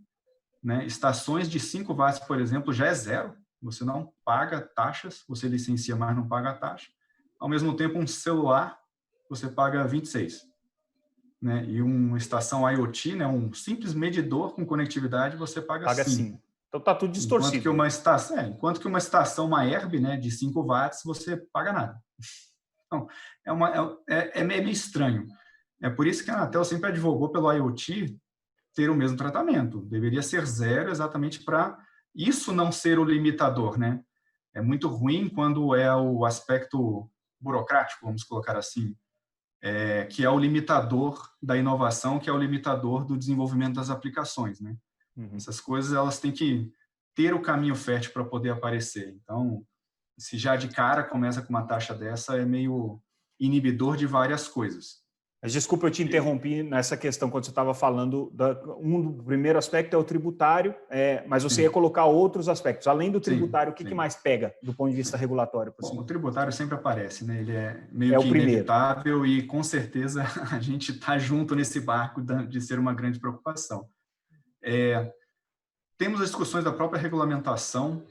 né? Estações de 5 watts, por exemplo, já é zero. Você não paga taxas, você licencia, mas não paga a taxa. Ao mesmo tempo, um celular, você paga 26. Né? E uma estação IoT, né? Um simples medidor com conectividade, você paga 5. Então está tudo distorcido. Enquanto que uma estação, uma herb, né, de 5 watts, você paga nada. Então, é meio estranho. É por isso que a Anatel sempre advogou pelo IoT ter o mesmo tratamento. Deveria ser zero, exatamente para isso não ser o limitador, né? É muito ruim quando é o aspecto burocrático, vamos colocar assim, que é o limitador da inovação, que é o limitador do desenvolvimento das aplicações, né? Essas coisas, elas têm que ter o caminho fértil para poder aparecer. Então, se já de cara começa com uma taxa dessa, é meio inibidor de várias coisas. Mas desculpa, eu te interrompi nessa questão quando você estava falando. Do primeiro aspecto é o tributário, mas você ia colocar outros aspectos. Além do tributário, o que mais pega do ponto de vista regulatório? Bom, o tributário sempre aparece, né? Ele é meio que inevitável e, com certeza, a gente está junto nesse barco de ser uma grande preocupação. Temos as discussões da própria regulamentação.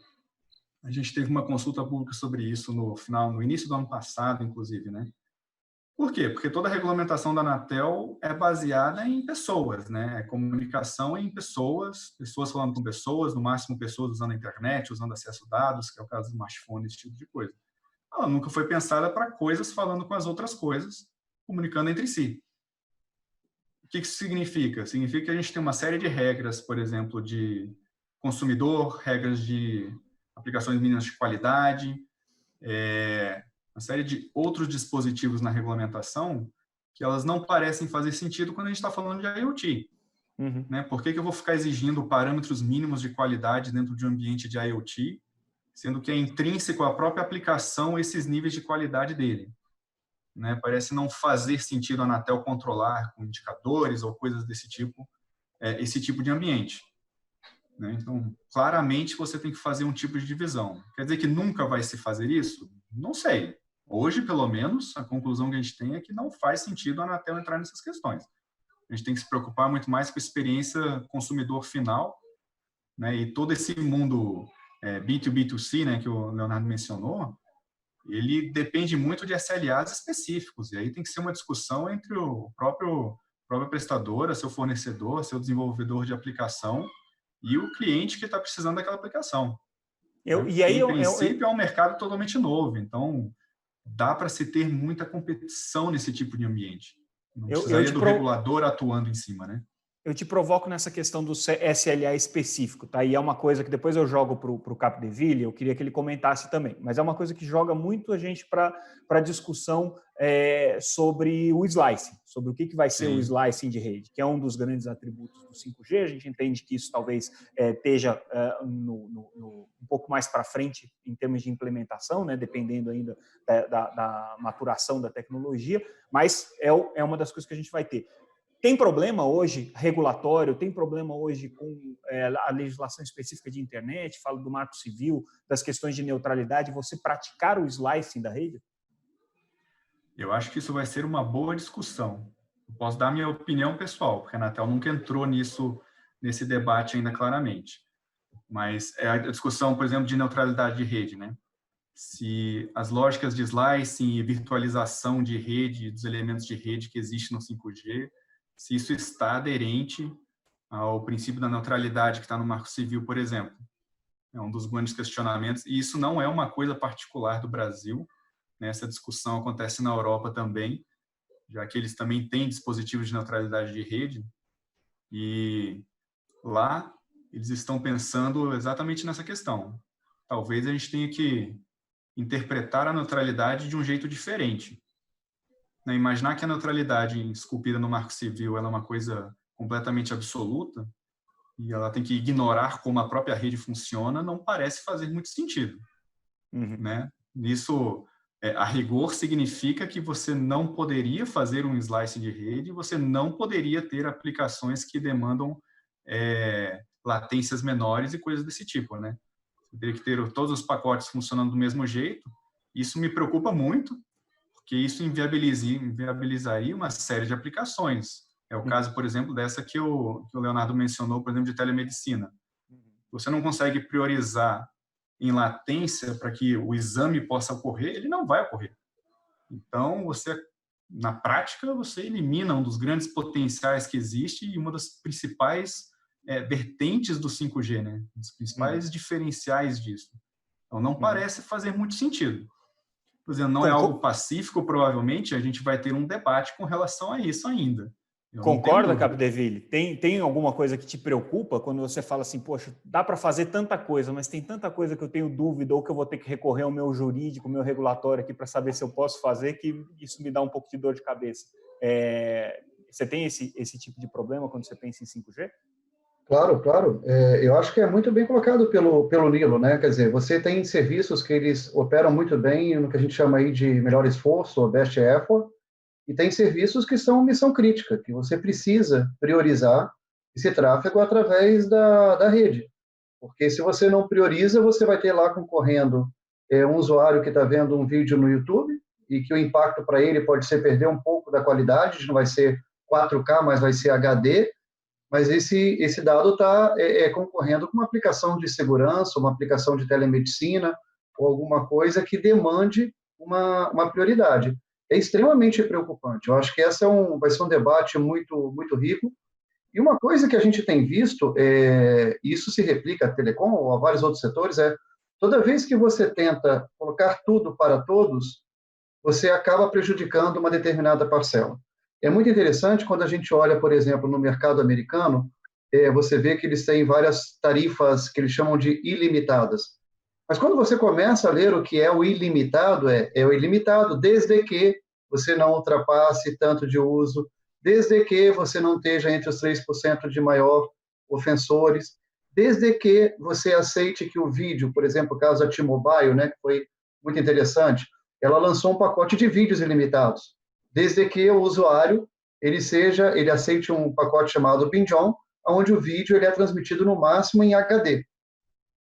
A gente teve uma consulta pública sobre isso no início do ano passado, inclusive, né? Por quê? Porque toda a regulamentação da Anatel é baseada em pessoas, né? É comunicação em pessoas, pessoas falando com pessoas, no máximo pessoas usando a internet, usando acesso a dados, que é o caso do smartphone, esse tipo de coisa. Ela nunca foi pensada para coisas falando com as outras coisas, comunicando entre si. O que isso significa? Significa que a gente tem uma série de regras, por exemplo, de consumidor, regras de aplicações mínimas de qualidade, uma série de outros dispositivos na regulamentação que elas não parecem fazer sentido quando a gente está falando de IoT. Né? Por que eu vou ficar exigindo parâmetros mínimos de qualidade dentro de um ambiente de IoT, sendo que é intrínseco à própria aplicação esses níveis de qualidade dele? né? Parece não fazer sentido a Anatel controlar com indicadores ou coisas desse tipo, esse tipo de ambiente, né? Então, claramente, você tem que fazer um tipo de divisão. Quer dizer que nunca vai se fazer isso? Não sei. Hoje, pelo menos, a conclusão que a gente tem é que não faz sentido a Anatel entrar nessas questões. A gente tem que se preocupar muito mais com a experiência consumidor final, né? E todo esse mundo B2B2C, né, que o Leonardo mencionou, ele depende muito de SLAs específicos, e aí tem que ser uma discussão entre o própria prestadora, seu fornecedor, seu desenvolvedor de aplicação e o cliente que está precisando daquela aplicação. Em princípio, é um mercado totalmente novo, então dá para se ter muita competição nesse tipo de ambiente. Não precisaria do regulador atuando em cima, né? Eu te provoco nessa questão do SLA específico, tá? E é uma coisa que depois eu jogo para o Capdeville, eu queria que ele comentasse também, mas é uma coisa que joga muito a gente para discussão sobre o slicing, sobre o que vai ser o slicing de rede, que é um dos grandes atributos do 5G. A gente entende que isso talvez esteja um pouco mais para frente em termos de implementação, né? Dependendo ainda da maturação da tecnologia, mas é uma das coisas que a gente vai ter. Tem problema hoje regulatório, tem problema hoje com a legislação específica de internet, falo do Marco Civil, das questões de neutralidade, você praticar o slicing da rede? Eu acho que isso vai ser uma boa discussão. Eu posso dar minha opinião pessoal, porque a Anatel nunca entrou nesse debate ainda claramente. Mas é a discussão, por exemplo, de neutralidade de rede, né? Se as lógicas de slicing e virtualização de rede, dos elementos de rede que existem no 5G, se isso está aderente ao princípio da neutralidade que está no Marco Civil, por exemplo. É um dos grandes questionamentos, e isso não é uma coisa particular do Brasil, né? Essa discussão acontece na Europa também, já que eles também têm dispositivos de neutralidade de rede, e lá eles estão pensando exatamente nessa questão. Talvez a gente tenha que interpretar a neutralidade de um jeito diferente. Imaginar que a neutralidade esculpida no Marco Civil ela é uma coisa completamente absoluta e ela tem que ignorar como a própria rede funciona, não parece fazer muito sentido. Né? Isso, a rigor, significa que você não poderia fazer um slice de rede, você não poderia ter aplicações que demandam latências menores e coisas desse tipo, né? Você teria que ter todos os pacotes funcionando do mesmo jeito. Isso me preocupa muito, porque isso inviabilizaria uma série de aplicações. É o caso, por exemplo, dessa que o Leonardo mencionou, por exemplo, de telemedicina. Você não consegue priorizar em latência para que o exame possa ocorrer, ele não vai ocorrer. Então, na prática, você elimina um dos grandes potenciais que existe e uma das principais vertentes do 5G, né? Dos principais diferenciais disso. Então, não parece fazer muito sentido. Por exemplo, não é algo pacífico, provavelmente, a gente vai ter um debate com relação a isso ainda. Concorda, Capdeville? Tem alguma coisa que te preocupa quando você fala assim, poxa, dá para fazer tanta coisa, mas tem tanta coisa que eu tenho dúvida ou que eu vou ter que recorrer ao meu jurídico, ao meu regulatório aqui para saber se eu posso fazer, que isso me dá um pouco de dor de cabeça. Você tem esse tipo de problema quando você pensa em 5G? Claro, claro. Eu acho que é muito bem colocado pelo Nilo, né? Quer dizer, você tem serviços que eles operam muito bem no que a gente chama aí de melhor esforço, ou best effort, e tem serviços que são missão crítica, que você precisa priorizar esse tráfego através da rede. Porque se você não prioriza, você vai ter lá concorrendo um usuário que está vendo um vídeo no YouTube e que o impacto para ele pode ser perder um pouco da qualidade, não vai ser 4K, mas vai ser HD, mas esse dado está concorrendo com uma aplicação de segurança, uma aplicação de telemedicina, ou alguma coisa que demande uma prioridade. É extremamente preocupante. Eu acho que vai ser um debate muito, muito rico. E uma coisa que a gente tem visto, isso se replica a telecom ou a vários outros setores, toda vez que você tenta colocar tudo para todos, você acaba prejudicando uma determinada parcela. É muito interessante quando a gente olha, por exemplo, no mercado americano, você vê que eles têm várias tarifas que eles chamam de ilimitadas. Mas quando você começa a ler o que é o ilimitado, é o ilimitado desde que você não ultrapasse tanto de uso, desde que você não esteja entre os 3% de maior ofensores, desde que você aceite que o vídeo, por exemplo, o caso da T-Mobile, né, que foi muito interessante, ela lançou um pacote de vídeos ilimitados, desde que o usuário ele aceite um pacote chamado Binge-On, onde o vídeo ele é transmitido no máximo em HD.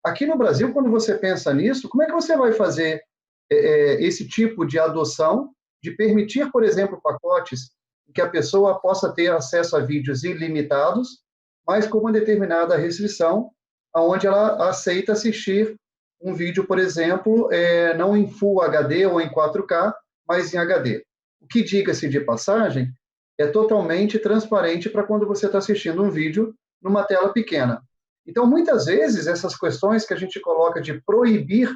Aqui no Brasil, quando você pensa nisso, como é que você vai fazer esse tipo de adoção de permitir, por exemplo, pacotes que a pessoa possa ter acesso a vídeos ilimitados, mas com uma determinada restrição, onde ela aceita assistir um vídeo, por exemplo, não em Full HD ou em 4K, mas em HD. O que, diga-se de passagem, é totalmente transparente para quando você está assistindo um vídeo numa tela pequena. Então, muitas vezes, essas questões que a gente coloca de proibir,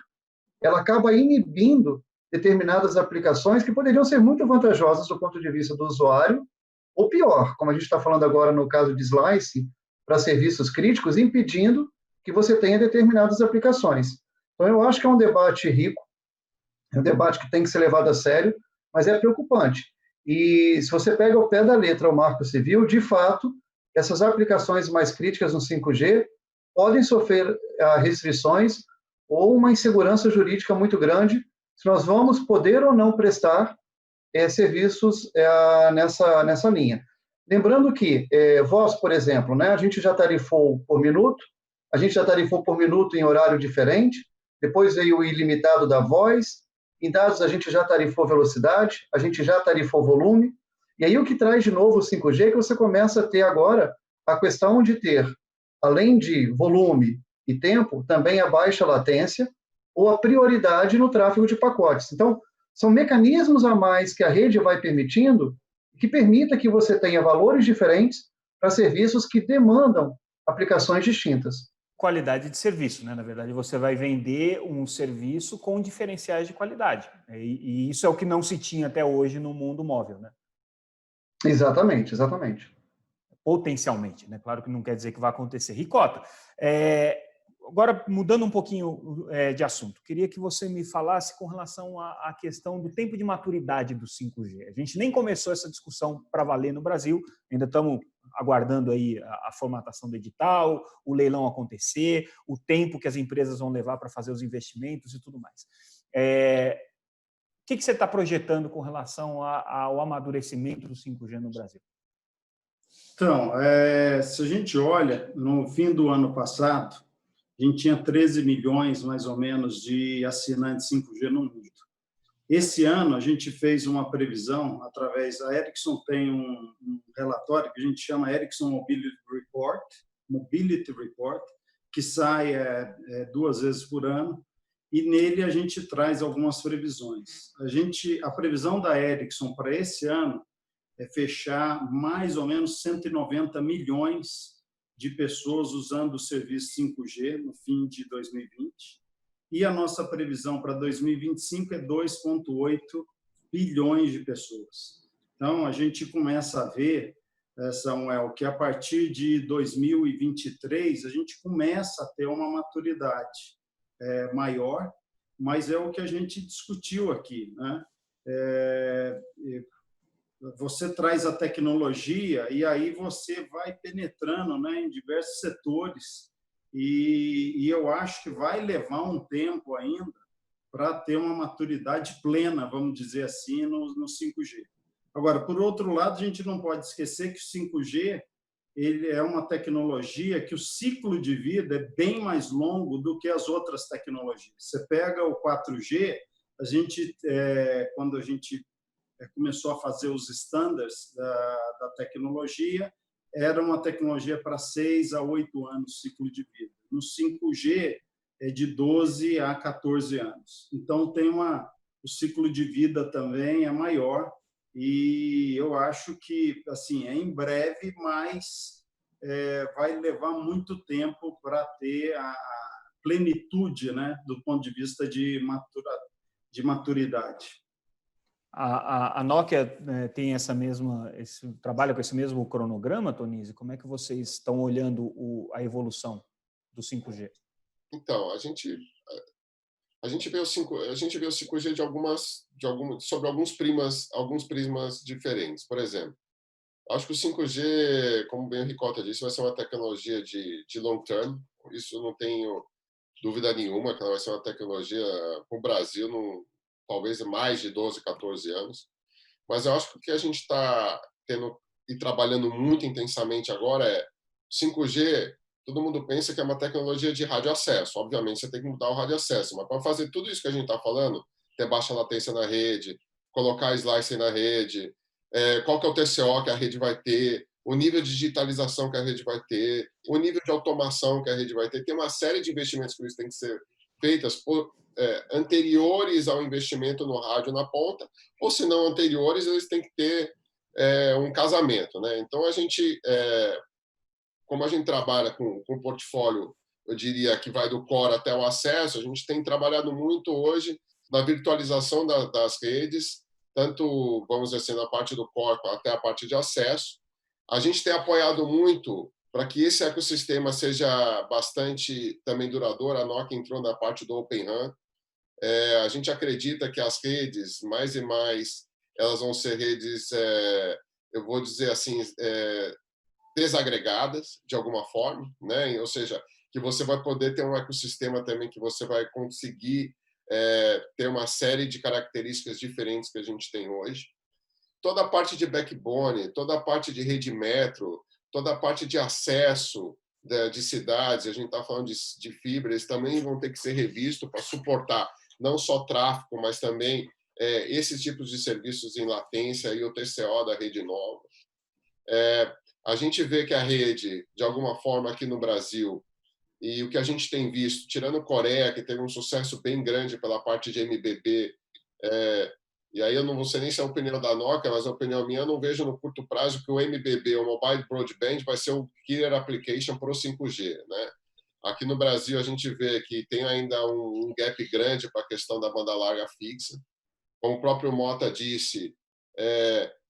ela acaba inibindo determinadas aplicações que poderiam ser muito vantajosas do ponto de vista do usuário, ou pior, como a gente está falando agora no caso de Slice, para serviços críticos, impedindo que você tenha determinadas aplicações. Então, eu acho que é um debate rico, é um debate que tem que ser levado a sério, mas é preocupante. E se você pega ao pé da letra o Marco Civil, de fato, essas aplicações mais críticas no 5G podem sofrer restrições ou uma insegurança jurídica muito grande se nós vamos poder ou não prestar serviços nessa linha. Lembrando que voz, por exemplo, né, a gente já tarifou por minuto, a gente já tarifou por minuto em horário diferente, depois veio o ilimitado da voz, em dados a gente já tarifou velocidade, a gente já tarifou volume, e aí o que traz de novo o 5G é que você começa a ter agora a questão de ter, além de volume e tempo, também a baixa latência ou a prioridade no tráfego de pacotes. Então, são mecanismos a mais que a rede vai permitindo que permita que você tenha valores diferentes para serviços que demandam aplicações distintas. Qualidade de serviço, né? Na verdade, você vai vender um serviço com diferenciais de qualidade. E isso é o que não se tinha até hoje no mundo móvel, né? Exatamente, exatamente. Potencialmente, né? Claro que não quer dizer que vai acontecer. Ricota, agora mudando um pouquinho de assunto, queria que você me falasse com relação à questão do tempo de maturidade do 5G. A gente nem começou essa discussão para valer no Brasil, ainda estamos aguardando aí a formatação do edital, o leilão acontecer, o tempo que as empresas vão levar para fazer os investimentos e tudo mais. O que você está projetando com relação ao amadurecimento do 5G no Brasil? Então, se a gente olha, no fim do ano passado, a gente tinha 13 milhões, mais ou menos, de assinantes 5G no mundo. Esse ano, a gente fez uma previsão, através da Ericsson, tem um relatório que a gente chama Ericsson Mobility Report, que sai 2 vezes por ano, e nele a gente traz algumas previsões. A previsão da Ericsson para esse ano é fechar mais ou menos 190 milhões de pessoas usando o serviço 5G no fim de 2020. E a nossa previsão para 2025 é 2,8 bilhões de pessoas. Então, a gente começa a ver, Samuel, que a partir de 2023 a gente começa a ter uma maturidade maior, mas é o que a gente discutiu aqui, né? Você traz a tecnologia e aí você vai penetrando, né, em diversos setores e eu acho que vai levar um tempo ainda para ter uma maturidade plena, vamos dizer assim, no 5G. Agora, por outro lado, a gente não pode esquecer que o 5G ele é uma tecnologia que o ciclo de vida é bem mais longo do que as outras tecnologias. Você pega o 4G, quando a gente começou a fazer os standards da tecnologia, era uma tecnologia para 6 a 8 anos de ciclo de vida. No 5G, é de 12 a 14 anos. Então, o ciclo de vida também é maior e eu acho que, assim, em breve, mas vai levar muito tempo para ter a plenitude, né, do ponto de vista de maturidade. A Nokia tem trabalha com esse mesmo cronograma, Tonizzi? Como é que vocês estão olhando a evolução do 5G? Então, a gente vê o 5G sobre alguns prismas diferentes. Por exemplo, acho que o 5G, como bem o Ricota disse, vai ser uma tecnologia de long term. Isso não tenho dúvida nenhuma que ela vai ser uma tecnologia, para o Brasil, talvez mais de 12, 14 anos. Mas eu acho que o que a gente está tendo e trabalhando muito intensamente agora é 5G. Todo mundo pensa que é uma tecnologia de radioacesso. Obviamente, você tem que mudar o radioacesso, mas para fazer tudo isso que a gente está falando, ter baixa latência na rede, colocar slicer na rede, qual que é o TCO que a rede vai ter, o nível de digitalização que a rede vai ter, o nível de automação que a rede vai ter. Tem uma série de investimentos que têm que ser feitas anteriores ao investimento no rádio na ponta, ou se não anteriores, eles têm que ter um casamento, né? Então, como a gente trabalha com um portfólio, eu diria que vai do core até o acesso, a gente tem trabalhado muito hoje na virtualização das redes, tanto, vamos dizer assim, na parte do core até a parte de acesso. A gente tem apoiado muito para que esse ecossistema seja bastante também duradouro. A Nokia entrou na parte do Open RAN. A gente acredita que as redes, mais e mais, elas vão ser redes, eu vou dizer assim, desagregadas, de alguma forma, né? Ou seja, que você vai poder ter um ecossistema também que você vai conseguir ter uma série de características diferentes que a gente tem hoje. Toda a parte de backbone, toda a parte de rede metro, toda a parte de acesso de cidades, a gente está falando de fibra, eles também vão ter que ser revistos para suportar não só tráfego, mas também esses tipos de serviços em latência e o TCO da rede nova. A gente vê que a rede, de alguma forma, aqui no Brasil, e o que a gente tem visto, tirando Coreia, que teve um sucesso bem grande pela parte de MBB, e aí eu não sei nem se é a opinião da Nokia, mas a opinião minha, eu não vejo no curto prazo que o MBB, o Mobile Broadband, vai ser o killer application para o 5G, né? Aqui no Brasil, a gente vê que tem ainda um gap grande para a questão da banda larga fixa. Como o próprio Mota disse,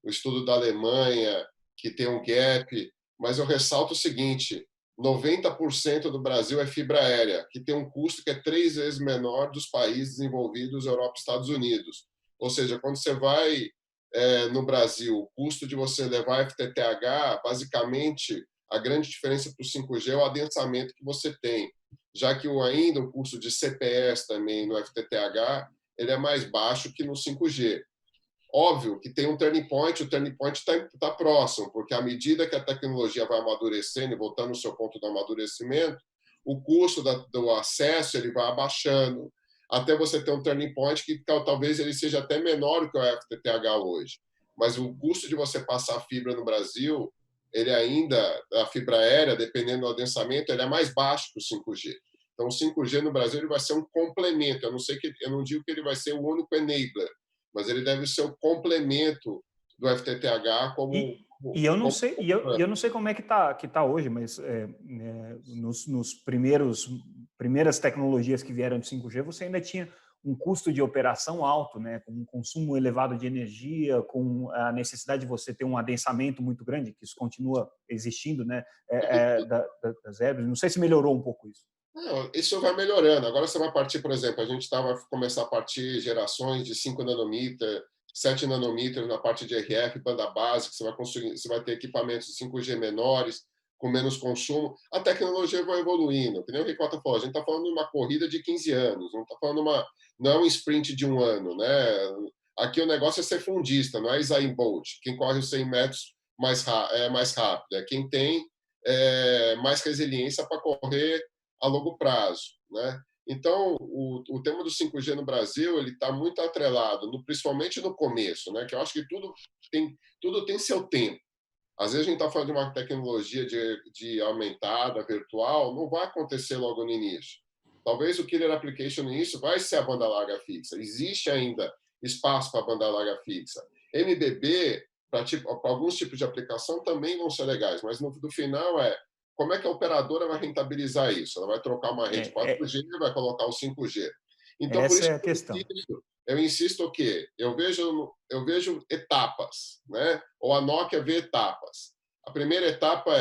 o estudo da Alemanha, que tem um gap, mas eu ressalto o seguinte, 90% do Brasil é fibra aérea, que tem um custo que é 3 vezes menor dos países desenvolvidos, Europa e Estados Unidos. Ou seja, quando você vai no Brasil, o custo de você levar FTTH, basicamente, a grande diferença para o 5G é o adensamento que você tem, já que ainda o custo de CPS também no FTTH ele é mais baixo que no 5G. Óbvio que tem um turning point, o turning point está próximo, porque à medida que a tecnologia vai amadurecendo, e voltando ao seu ponto do amadurecimento, o custo do acesso ele vai abaixando, até você ter um turning point que talvez ele seja até menor que o FTTH hoje. Mas o custo de você passar fibra no Brasil, ele ainda, a fibra aérea, dependendo do adensamento, ele é mais baixo que o 5G. Então, o 5G no Brasil ele vai ser um complemento. Eu não digo que ele vai ser o único enabler, mas ele deve ser o complemento do FTTH como... E eu não sei, eu não sei como é que tá hoje, mas nos primeiras tecnologias que vieram de 5G, você ainda tinha um custo de operação alto, né, com um consumo elevado de energia, com a necessidade de você ter um adensamento muito grande, que isso continua existindo, né, das redes. Não sei se melhorou um pouco isso. Não, isso vai melhorando. Agora você vai partir, por exemplo, a gente vai começar a partir gerações de 5 nanômetros, 7 nanômetros na parte de RF, banda básica, você vai ter equipamentos de 5G menores, com menos consumo. A tecnologia vai evoluindo. Que nem o Ricardo falou, a gente está falando de uma corrida de 15 anos, não está falando não é um sprint de 1 ano, né? Aqui o negócio é ser fundista, não é Usain Bolt, quem corre os 100 metros mais rápido, é quem tem mais resiliência para correr a longo prazo, né? Então, o tema do 5G no Brasil ele está muito atrelado, principalmente no começo, né? Que eu acho que tudo tem seu tempo. Às vezes a gente está falando de uma tecnologia de aumentada, virtual, não vai acontecer logo no início. Talvez o killer application nisso vai ser a banda larga fixa. Existe ainda espaço para a banda larga fixa. MBB, para alguns tipos de aplicação, também vão ser legais, mas no final como é que a operadora vai rentabilizar isso? Ela vai trocar uma rede 4G e vai colocar o 5G. Então, essa por isso é a questão. Eu insisto o quê? Eu vejo etapas, né? Ou a Nokia vê etapas. A primeira etapa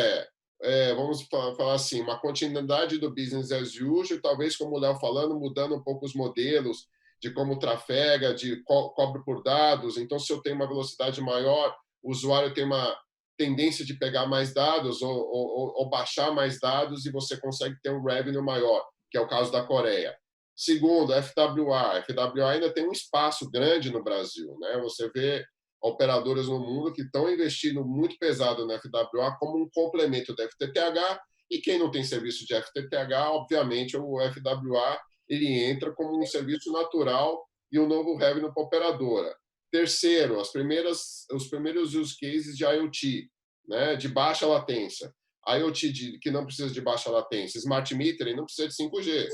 vamos falar assim, uma continuidade do business as usual, talvez, como o Léo falando, mudando um pouco os modelos de como trafega, de cobre por dados. Então, se eu tenho uma velocidade maior, o usuário tem uma tendência de pegar mais dados ou baixar mais dados e você consegue ter um revenue maior, que é o caso da Coreia. Segundo, FWA. A FWA ainda tem um espaço grande no Brasil, né? Você vê operadoras no mundo que estão investindo muito pesado na FWA como um complemento da FTTH, e quem não tem serviço de FTTH, obviamente, o FWA ele entra como um serviço natural e um novo revenue para a operadora. Terceiro, os primeiros use cases de IoT, né, de baixa latência. IoT que não precisa de baixa latência. Smart metering não precisa de 5G.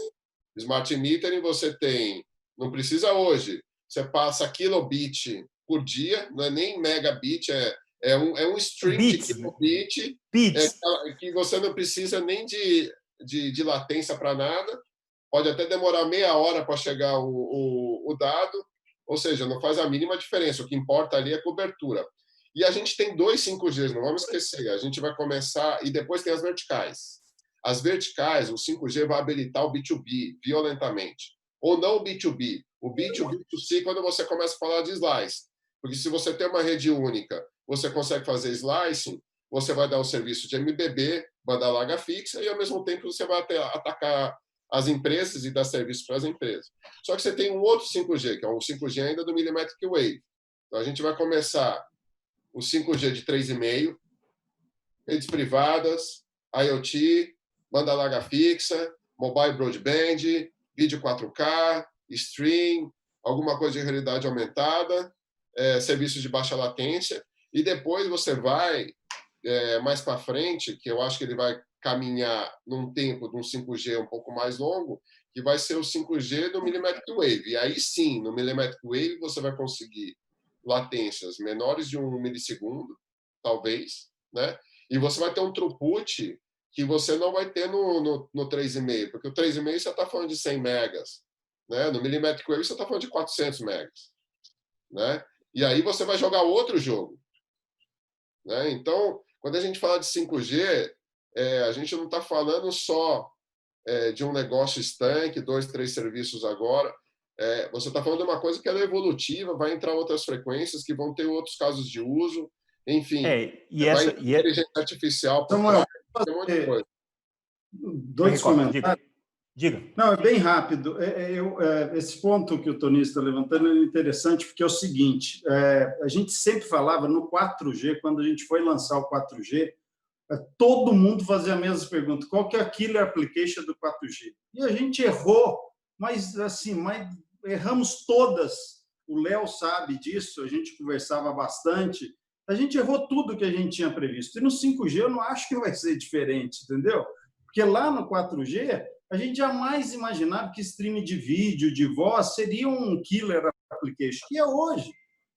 Smart metering você tem, não precisa hoje, você passa kilobit por dia, não é nem megabit, é um string bits, de kilobit, que você não precisa nem de latência para nada, pode até demorar meia hora para chegar o dado, ou seja, não faz a mínima diferença, o que importa ali é a cobertura. E a gente tem 2 5Gs, não vamos esquecer, a gente vai começar, e depois tem as verticais. As verticais, o 5G vai habilitar o B2B violentamente, ou não o B2B. O B2B2C, quando você começa a falar de slice. Porque se você tem uma rede única, você consegue fazer slicing, você vai dar um serviço de MBB, banda larga fixa, e ao mesmo tempo você vai atacar as empresas e dar serviço para as empresas. Só que você tem um outro 5G, que é um 5G ainda do Millimetric Wave. Então a gente vai começar o 5G de 3,5, redes privadas, IoT, banda larga fixa, mobile broadband, vídeo 4K, stream, alguma coisa de realidade aumentada, serviços de baixa latência, e depois você vai, mais para frente, que eu acho que ele vai caminhar num tempo de um 5G um pouco mais longo, que vai ser o 5G do Millimetric Wave. E aí sim, no Millimetric Wave você vai conseguir latências menores de 1 milissegundo, talvez, né? E você vai ter um throughput que você não vai ter no 3,5, porque o 3,5 você está falando de 100 megas, né? No Millimetric Wave você está falando de 400 megas, né? E aí você vai jogar outro jogo, né? Então, quando a gente fala de 5G, a gente não está falando só de um negócio estanque, 2, 3 serviços agora. Você está falando de uma coisa que é evolutiva, vai entrar outras frequências que vão ter outros casos de uso, enfim, vai inteligência artificial por trás, tem um monte de coisa. 2 comentários. Diga. Não, é bem rápido. Esse ponto que o Toninho está levantando é interessante, porque é o seguinte, a gente sempre falava no 4G, quando a gente foi lançar o 4G, todo mundo fazia a mesma pergunta, qual que é a killer application do 4G? E a gente errou, mas erramos todas. O Léo sabe disso, a gente conversava bastante, a gente errou tudo que a gente tinha previsto. E no 5G eu não acho que vai ser diferente, entendeu? Porque lá no 4G, a gente jamais imaginava que streaming de vídeo, de voz, seria um killer application, que é hoje.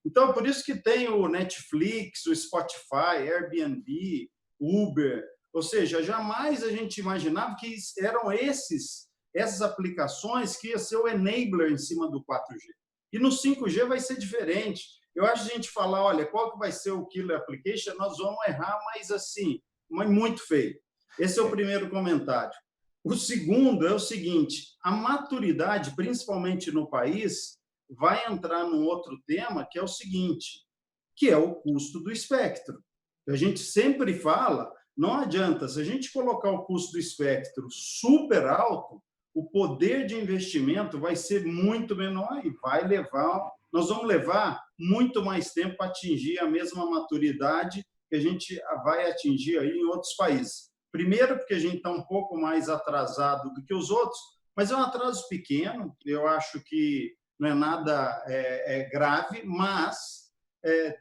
Então, por isso que tem o Netflix, o Spotify, Airbnb, Uber, ou seja, jamais a gente imaginava que eram essas aplicações que ia ser o enabler em cima do 4G. E no 5G vai ser diferente. Eu acho que a gente falar, olha, qual que vai ser o killer application, nós vamos errar, mas muito feio. Esse é o primeiro comentário. O segundo é o seguinte, a maturidade, principalmente no país, vai entrar num outro tema, que é o seguinte, que é o custo do espectro. A gente sempre fala, não adianta, se a gente colocar o custo do espectro super alto, o poder de investimento vai ser muito menor e nós vamos levar muito mais tempo para atingir a mesma maturidade que a gente vai atingir aí em outros países. Primeiro, porque a gente está um pouco mais atrasado do que os outros, mas é um atraso pequeno, eu acho que não é nada grave, mas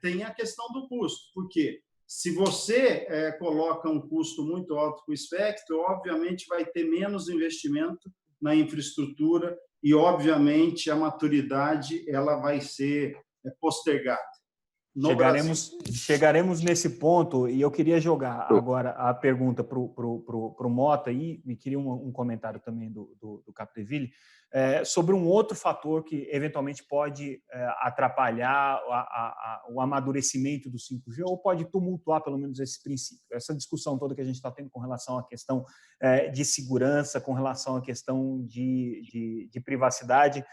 tem a questão do custo, porque se você coloca um custo muito alto com o espectro, obviamente vai ter menos investimento na infraestrutura e, obviamente, a maturidade ela vai ser postergada. Chegaremos nesse ponto, e eu queria jogar agora a pergunta para o Mota e queria um comentário também do Capdeville sobre um outro fator que eventualmente pode atrapalhar o amadurecimento do 5G ou pode tumultuar pelo menos esse princípio. Essa discussão toda que a gente está tendo com relação à questão de segurança, com relação à questão de privacidade,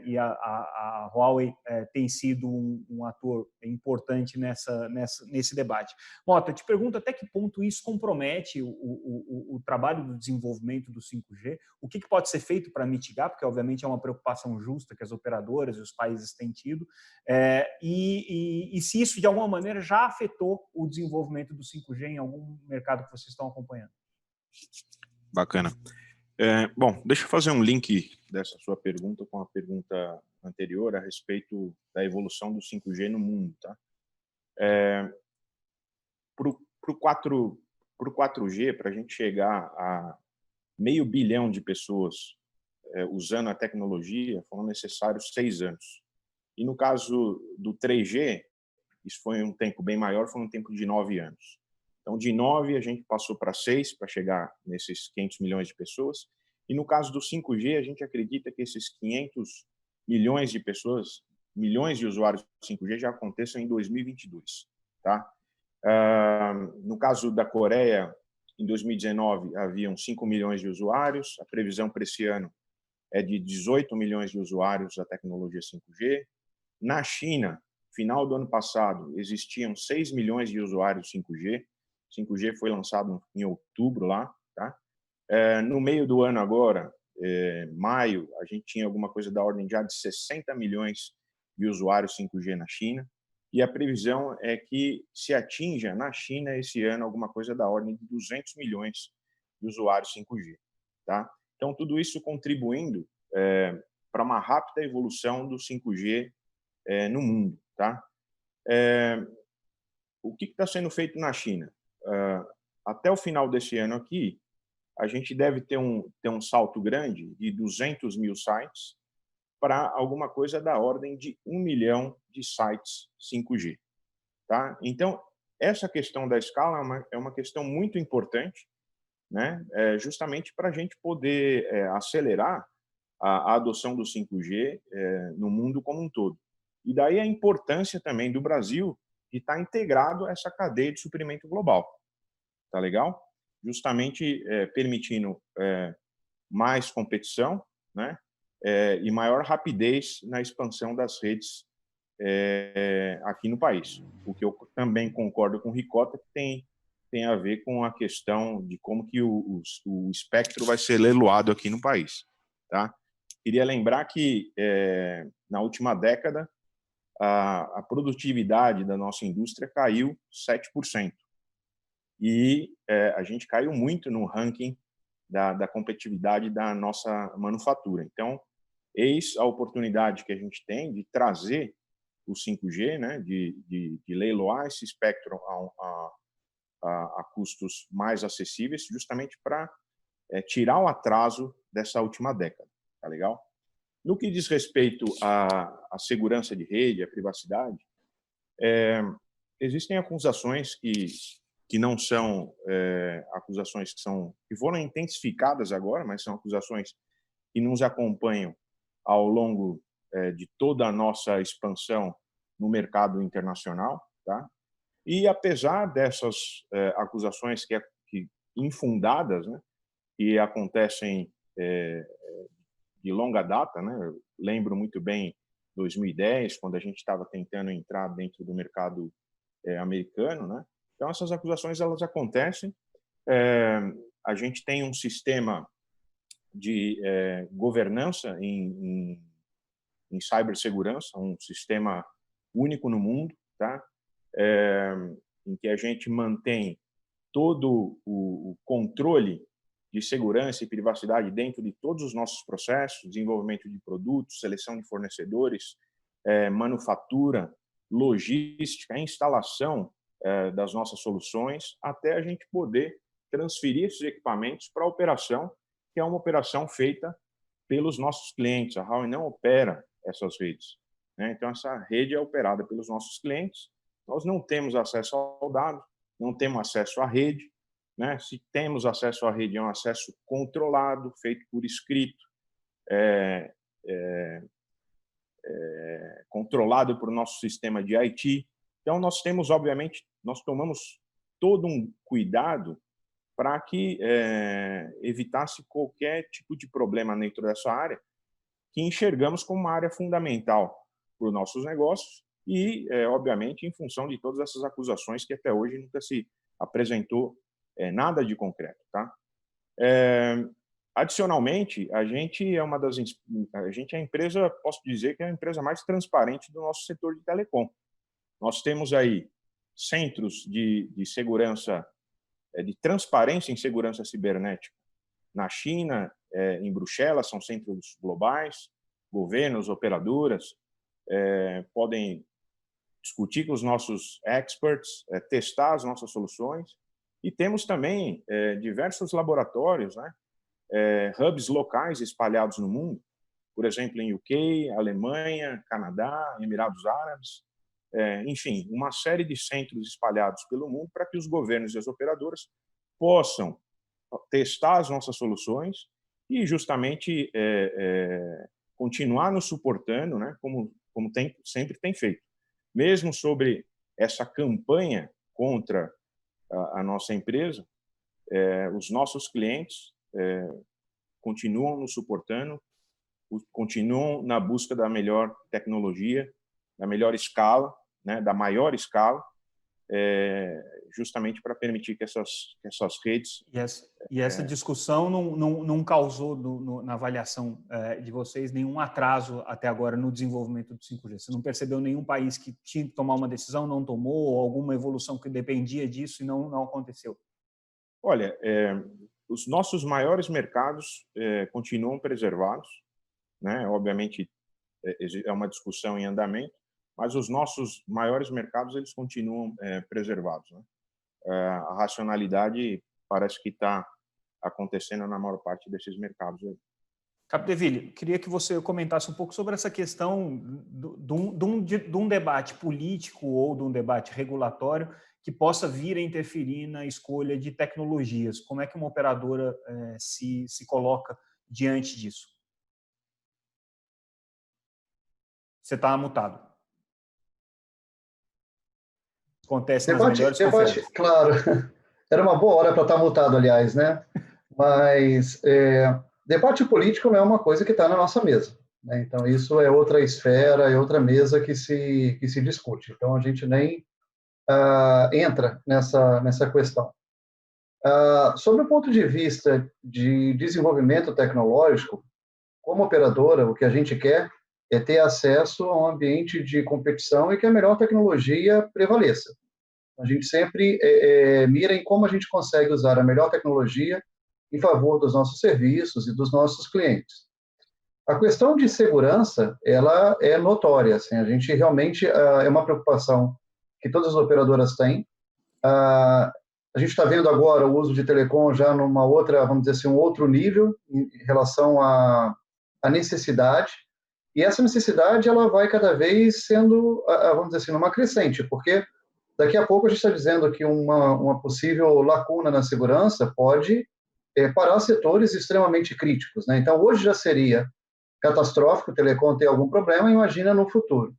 e a Huawei tem sido um ator importante nesse debate. Mota, eu te pergunto até que ponto isso compromete o trabalho do desenvolvimento do 5G, o que pode ser feito para mitigar, porque obviamente é uma preocupação justa que as operadoras e os países têm tido, e se isso de alguma maneira já afetou o desenvolvimento do 5G em algum mercado que vocês estão acompanhando. Bacana. Bom, deixa eu fazer um link dessa sua pergunta com a pergunta anterior a respeito da evolução do 5G no mundo. Tá? Para o 4G, para a gente chegar a 500 milhão de pessoas usando a tecnologia, foram necessários 6 anos. E no caso do 3G, isso foi um tempo bem maior, foi um tempo de 9 anos. Então, de 9 a gente passou para 6 para chegar nesses 500 milhões de pessoas. E no caso do 5G, a gente acredita que esses 500 milhões de pessoas, milhões de usuários do 5G já aconteçam em 2022. Tá? No caso da Coreia, em 2019, haviam 5 milhões de usuários. A previsão para esse ano é de 18 milhões de usuários da tecnologia 5G. Na China, final do ano passado, existiam 6 milhões de usuários 5G. 5G foi lançado em outubro lá, tá? No meio do ano agora, maio, a gente tinha alguma coisa da ordem já de 60 milhões de usuários 5G na China, e a previsão é que se atinja na China esse ano alguma coisa da ordem de 200 milhões de usuários 5G, tá? Então, tudo isso contribuindo para uma rápida evolução do 5G no mundo, tá? O que está sendo feito na China? Até o final desse ano aqui, a gente deve ter um salto grande de 200 mil sites para alguma coisa da ordem de 1 milhão de sites 5G. Tá? Então, essa questão da escala é uma questão muito importante, né? Justamente para a gente poder acelerar a adoção do 5G no mundo como um todo. E daí a importância também do Brasil de estar integrado a essa cadeia de suprimento global. Tá legal? Justamente permitindo mais competição, né? E maior rapidez na expansão das redes aqui no país. O que eu também concordo com o Ricota, que tem a ver com a questão de como que o espectro vai ser leiloado aqui no país. Tá? Queria lembrar que, na última década, a produtividade da nossa indústria caiu 7%. E a gente caiu muito no ranking da competitividade da nossa manufatura. Então, eis a oportunidade que a gente tem de trazer o 5G, né, de leiloar esse espectro a custos mais acessíveis, justamente para tirar o atraso dessa última década. Tá legal? No que diz respeito à segurança de rede, à privacidade, existem acusações que não são acusações que foram intensificadas agora, mas são acusações que nos acompanham ao longo de toda a nossa expansão no mercado internacional, tá? E apesar dessas acusações que infundadas, né, que acontecem de longa data, né? Eu lembro muito bem 2010, quando a gente estava tentando entrar dentro do mercado americano, né? Então, essas acusações, elas acontecem. A gente tem um sistema de governança em cibersegurança, um sistema único no mundo, tá? Em que a gente mantém todo o controle de segurança e privacidade dentro de todos os nossos processos, desenvolvimento de produtos, seleção de fornecedores, manufatura, logística, instalação das nossas soluções, até a gente poder transferir esses equipamentos para a operação, que é uma operação feita pelos nossos clientes. A Huawei não opera essas redes, né? Então, essa rede é operada pelos nossos clientes. Nós não temos acesso ao dado, não temos acesso à rede, né? Se temos acesso à rede, é um acesso controlado, feito por escrito, controlado por nosso sistema de IT. Então, nós temos, obviamente, nós tomamos todo um cuidado para que evitasse qualquer tipo de problema dentro dessa área que enxergamos como uma área fundamental para os nossos negócios e, obviamente, em função de todas essas acusações que até hoje nunca se apresentou nada de concreto, tá? Adicionalmente, a gente é a empresa, posso dizer que é a empresa mais transparente do nosso setor de telecom. Nós temos aí centros de segurança, de transparência em segurança cibernética na China, em Bruxelas, são centros globais, governos, operadoras podem discutir com os nossos experts, testar as nossas soluções, e temos também diversos laboratórios, né? Hubs locais espalhados no mundo, por exemplo, em UK, Alemanha, Canadá, Emirados Árabes, enfim, uma série de centros espalhados pelo mundo para que os governos e as operadoras possam testar as nossas soluções e justamente continuar nos suportando, né, como sempre tem feito. Mesmo sobre essa campanha contra a nossa empresa, os nossos clientes continuam nos suportando, continuam na busca da melhor tecnologia, da melhor escala, né, da maior escala, justamente para permitir que essas redes... E essa discussão não causou, na avaliação de vocês, nenhum atraso até agora no desenvolvimento do 5G? Você não percebeu nenhum país que tinha que tomar uma decisão, não tomou, ou alguma evolução que dependia disso e não aconteceu? Olha, os nossos maiores mercados continuam preservados, né? Obviamente, é uma discussão em andamento, mas os nossos maiores mercados eles continuam preservados, né? A racionalidade parece que está acontecendo na maior parte desses mercados aí. Capdeville, queria que você comentasse um pouco sobre essa questão de um debate político ou de um debate regulatório que possa vir a interferir na escolha de tecnologias. Como é que uma operadora se coloca diante disso? Você está mutado. Acontece nas melhores conferências. Claro, era uma boa hora para estar mutado, aliás, né? Mas debate político não é uma coisa que está na nossa mesa, né? Então, isso é outra esfera, é outra mesa que se discute. Então, a gente nem entra nessa questão. Sobre o ponto de vista de desenvolvimento tecnológico, como operadora, o que a gente quer é ter acesso a um ambiente de competição e que a melhor tecnologia prevaleça. A gente sempre mira em como a gente consegue usar a melhor tecnologia em favor dos nossos serviços e dos nossos clientes. A questão de segurança, ela é notória. Assim, a gente realmente é uma preocupação que todas as operadoras têm. A gente está vendo agora o uso de telecom já numa outra, vamos dizer assim, um outro nível em relação à necessidade. E essa necessidade ela vai cada vez sendo, vamos dizer assim, numa crescente, porque daqui a pouco a gente está dizendo que uma possível lacuna na segurança pode parar setores extremamente críticos, né? Então, hoje já seria catastrófico o telecom ter algum problema, imagina no futuro.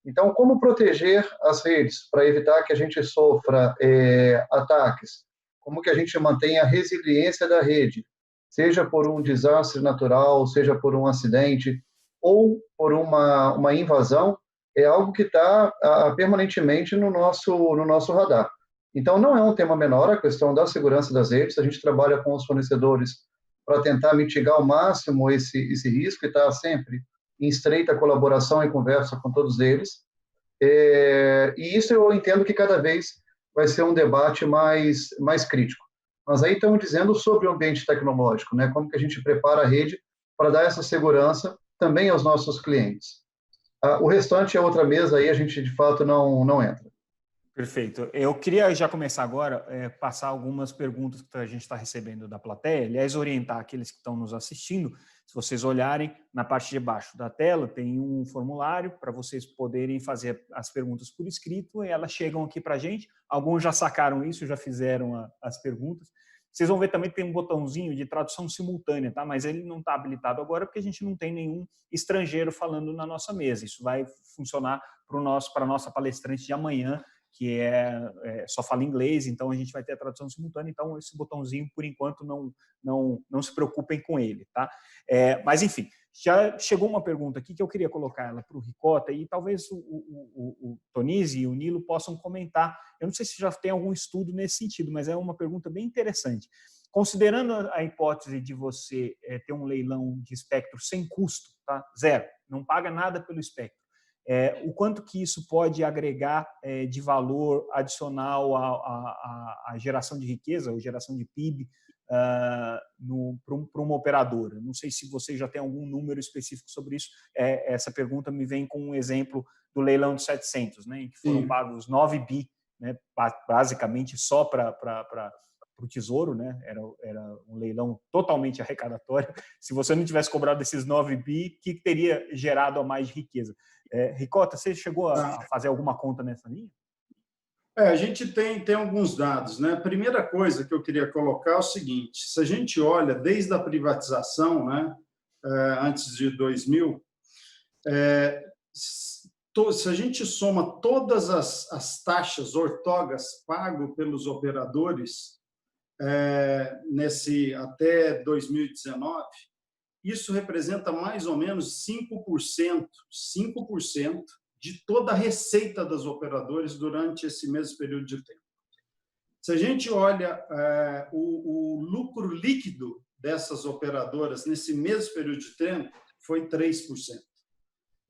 Então, como proteger as redes para evitar que a gente sofra ataques? Como que a gente mantenha a resiliência da rede, seja por um desastre natural, seja por um acidente ou por uma invasão, é algo que está permanentemente no nosso radar. Então, não é um tema menor a questão da segurança das redes. A gente trabalha com os fornecedores para tentar mitigar ao máximo esse risco e estar sempre em estreita colaboração e conversa com todos eles. E isso eu entendo que cada vez vai ser um debate mais crítico. Mas aí estamos dizendo sobre o ambiente tecnológico, né? Como que a gente prepara a rede para dar essa segurança também aos nossos clientes. O restante é outra mesa, aí a gente de fato não entra. Perfeito. Eu queria já começar agora, passar algumas perguntas que a gente está recebendo da plateia, aliás, orientar aqueles que estão nos assistindo. Se vocês olharem na parte de baixo da tela, tem um formulário para vocês poderem fazer as perguntas por escrito e elas chegam aqui para a gente. Alguns já sacaram isso, já fizeram as perguntas. Vocês vão ver também que tem um botãozinho de tradução simultânea, tá? Mas ele não está habilitado agora porque a gente não tem nenhum estrangeiro falando na nossa mesa. Isso vai funcionar para a nossa palestrante de amanhã, que só fala inglês, então a gente vai ter a tradução simultânea, então esse botãozinho, por enquanto, não se preocupem com ele, tá? Mas, enfim, já chegou uma pergunta aqui que eu queria colocar ela para o Ricota, e talvez o Tonizzi e o Nilo possam comentar. Eu não sei se já tem algum estudo nesse sentido, mas é uma pergunta bem interessante. Considerando a hipótese de você ter um leilão de espectro sem custo, tá? Zero, não paga nada pelo espectro, o quanto que isso pode agregar de valor adicional à geração de riqueza, ou geração de PIB, para uma operadora? Não sei se você já tem algum número específico sobre isso. Essa pergunta me vem com um exemplo do leilão de 700, né, em que foram pagos 9 bi, né, basicamente só para o Tesouro, né? Era um leilão totalmente arrecadatório. Se você não tivesse cobrado esses 9 bi, o que teria gerado a mais de riqueza? Ricota, você chegou a fazer alguma conta nessa linha? A gente tem alguns dados, né? A primeira coisa que eu queria colocar é o seguinte: se a gente olha desde a privatização, né, antes de 2000, se a gente soma todas as taxas ortogas pago pelos operadores até 2019, isso representa mais ou menos 5% de toda a receita das operadoras durante esse mesmo período de tempo. Se a gente olha o lucro líquido dessas operadoras nesse mesmo período de tempo, foi 3%.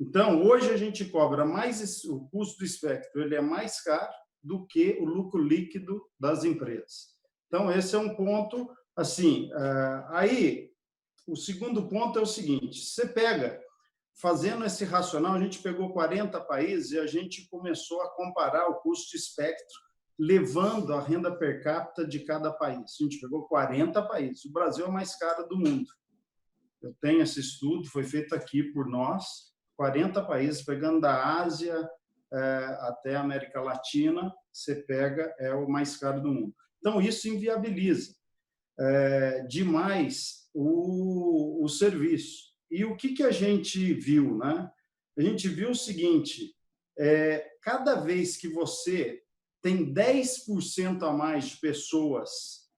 Então, hoje a gente cobra mais, o custo do espectro ele é mais caro do que o lucro líquido das empresas. Então, esse é um ponto, assim, aí, o segundo ponto é o seguinte: você pega, fazendo esse racional, a gente pegou 40 países e a gente começou a comparar o custo de espectro, levando a renda per capita de cada país. A gente pegou 40 países. O Brasil é o mais caro do mundo. Eu tenho esse estudo, foi feito aqui por nós, 40 países, pegando da Ásia até a América Latina, você pega, é o mais caro do mundo. Então, isso inviabiliza demais o serviço. E o que a gente viu, né? A gente viu o seguinte: cada vez que você tem 10% a mais de pessoas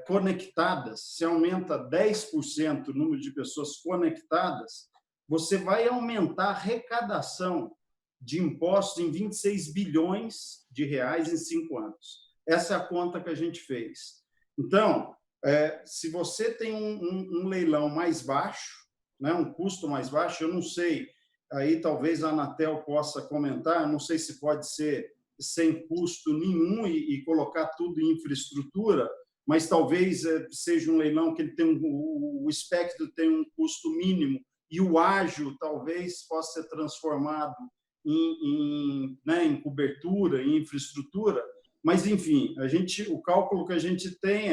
conectadas, se aumenta 10% o número de pessoas conectadas, você vai aumentar a arrecadação de impostos em 26 bilhões de reais em 5 anos. Essa é a conta que a gente fez. Então, se você tem um leilão mais baixo, né, um custo mais baixo, eu não sei, aí talvez a Anatel possa comentar, eu não sei se pode ser sem custo nenhum e colocar tudo em infraestrutura, mas talvez seja um leilão que ele tem o espectro tem um custo mínimo e o ágio talvez possa ser transformado em cobertura, em infraestrutura. Mas, enfim, o cálculo que a gente tem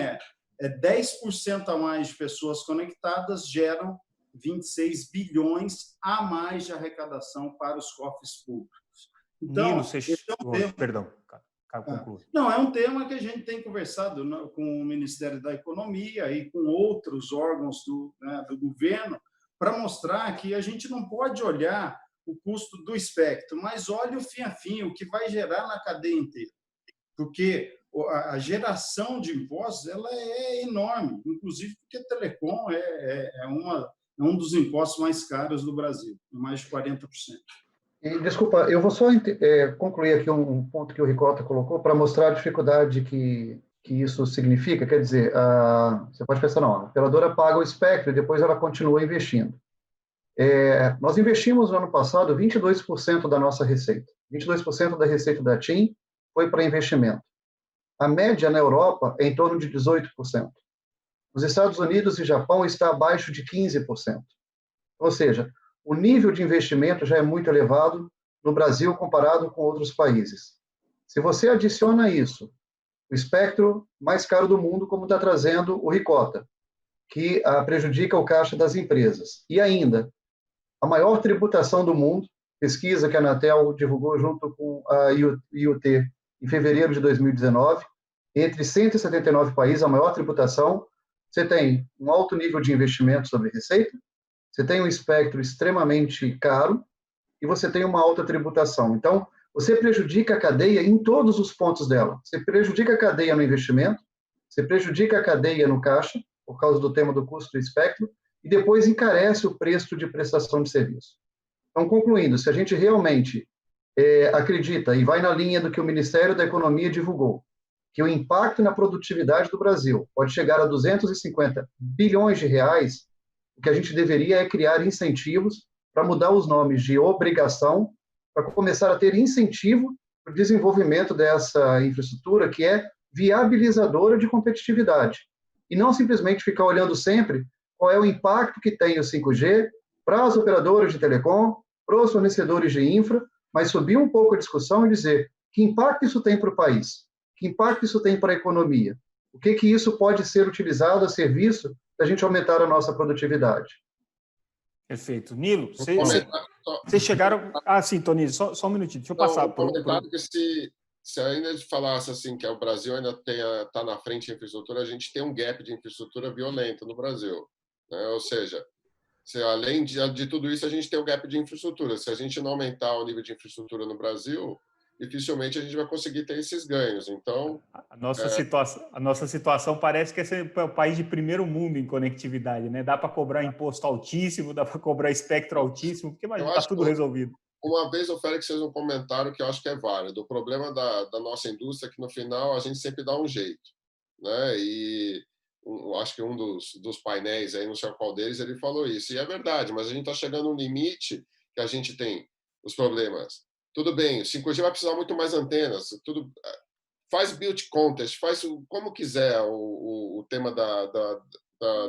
10% a mais de pessoas conectadas geram 26 bilhões a mais de arrecadação para os cofres públicos. Então, Nilo, perdão, conclui. Não, é um tema que a gente tem conversado com o Ministério da Economia e com outros órgãos do governo para mostrar que a gente não pode olhar o custo do espectro, mas olha o fim a fim, o que vai gerar na cadeia inteira. Porque a geração de impostos ela é enorme, inclusive porque telecom é um dos impostos mais caros do Brasil, mais de 40%. E, desculpa, eu vou só concluir aqui um ponto que o Ricota colocou para mostrar a dificuldade que isso significa. Quer dizer, você pode pensar, não, a operadora paga o espectro e depois ela continua investindo. Nós investimos no ano passado 22% da nossa receita. 22% da receita da TIM foi para investimento. A média na Europa é em torno de 18%. Nos Estados Unidos e Japão está abaixo de 15%. Ou seja, o nível de investimento já é muito elevado no Brasil comparado com outros países. Se você adiciona isso, o espectro mais caro do mundo, como está trazendo o Ricota, que prejudica o caixa das empresas, e ainda a maior tributação do mundo, pesquisa que a Anatel divulgou junto com a IoT em fevereiro de 2019, entre 179 países, a maior tributação, você tem um alto nível de investimento sobre receita, você tem um espectro extremamente caro e você tem uma alta tributação. Então, você prejudica a cadeia em todos os pontos dela. Você prejudica a cadeia no investimento, você prejudica a cadeia no caixa, por causa do tema do custo do espectro, e depois encarece o preço de prestação de serviço. Então, concluindo, se a gente realmente acredita e vai na linha do que o Ministério da Economia divulgou, que o impacto na produtividade do Brasil pode chegar a 250 bilhões de reais, o que a gente deveria é criar incentivos para mudar os nomes de obrigação, para começar a ter incentivo para o desenvolvimento dessa infraestrutura que é viabilizadora de competitividade. E não simplesmente ficar olhando sempre qual é o impacto que tem o 5G para as operadoras de telecom, para os fornecedores de infra, mas subir um pouco a discussão e dizer que impacto isso tem para o país, que impacto isso tem para a economia, o que isso pode ser utilizado a serviço da gente aumentar a nossa produtividade. Perfeito. Nilo, vocês chegaram... sim, Tony, só um minutinho, deixa eu passar. Comentário que se ainda falasse assim que o Brasil ainda está na frente de infraestrutura, a gente tem um gap de infraestrutura violento no Brasil, né? Ou seja, além de tudo isso, a gente tem o gap de infraestrutura. Se a gente não aumentar o nível de infraestrutura no Brasil, dificilmente a gente vai conseguir ter esses ganhos. Então, a nossa situação parece que é o país de primeiro mundo em conectividade, né? Dá para cobrar imposto altíssimo, dá para cobrar espectro altíssimo, porque está tudo resolvido. Uma vez o Félix fez um comentário que eu acho que é válido. O problema da nossa indústria é que, no final, a gente sempre dá um jeito, né? E acho que um dos painéis, aí, não sei qual deles, ele falou isso. E é verdade, mas a gente está chegando a um limite que a gente tem os problemas. Tudo bem, o 5G vai precisar muito mais antenas. Faz build contest, faz como quiser o tema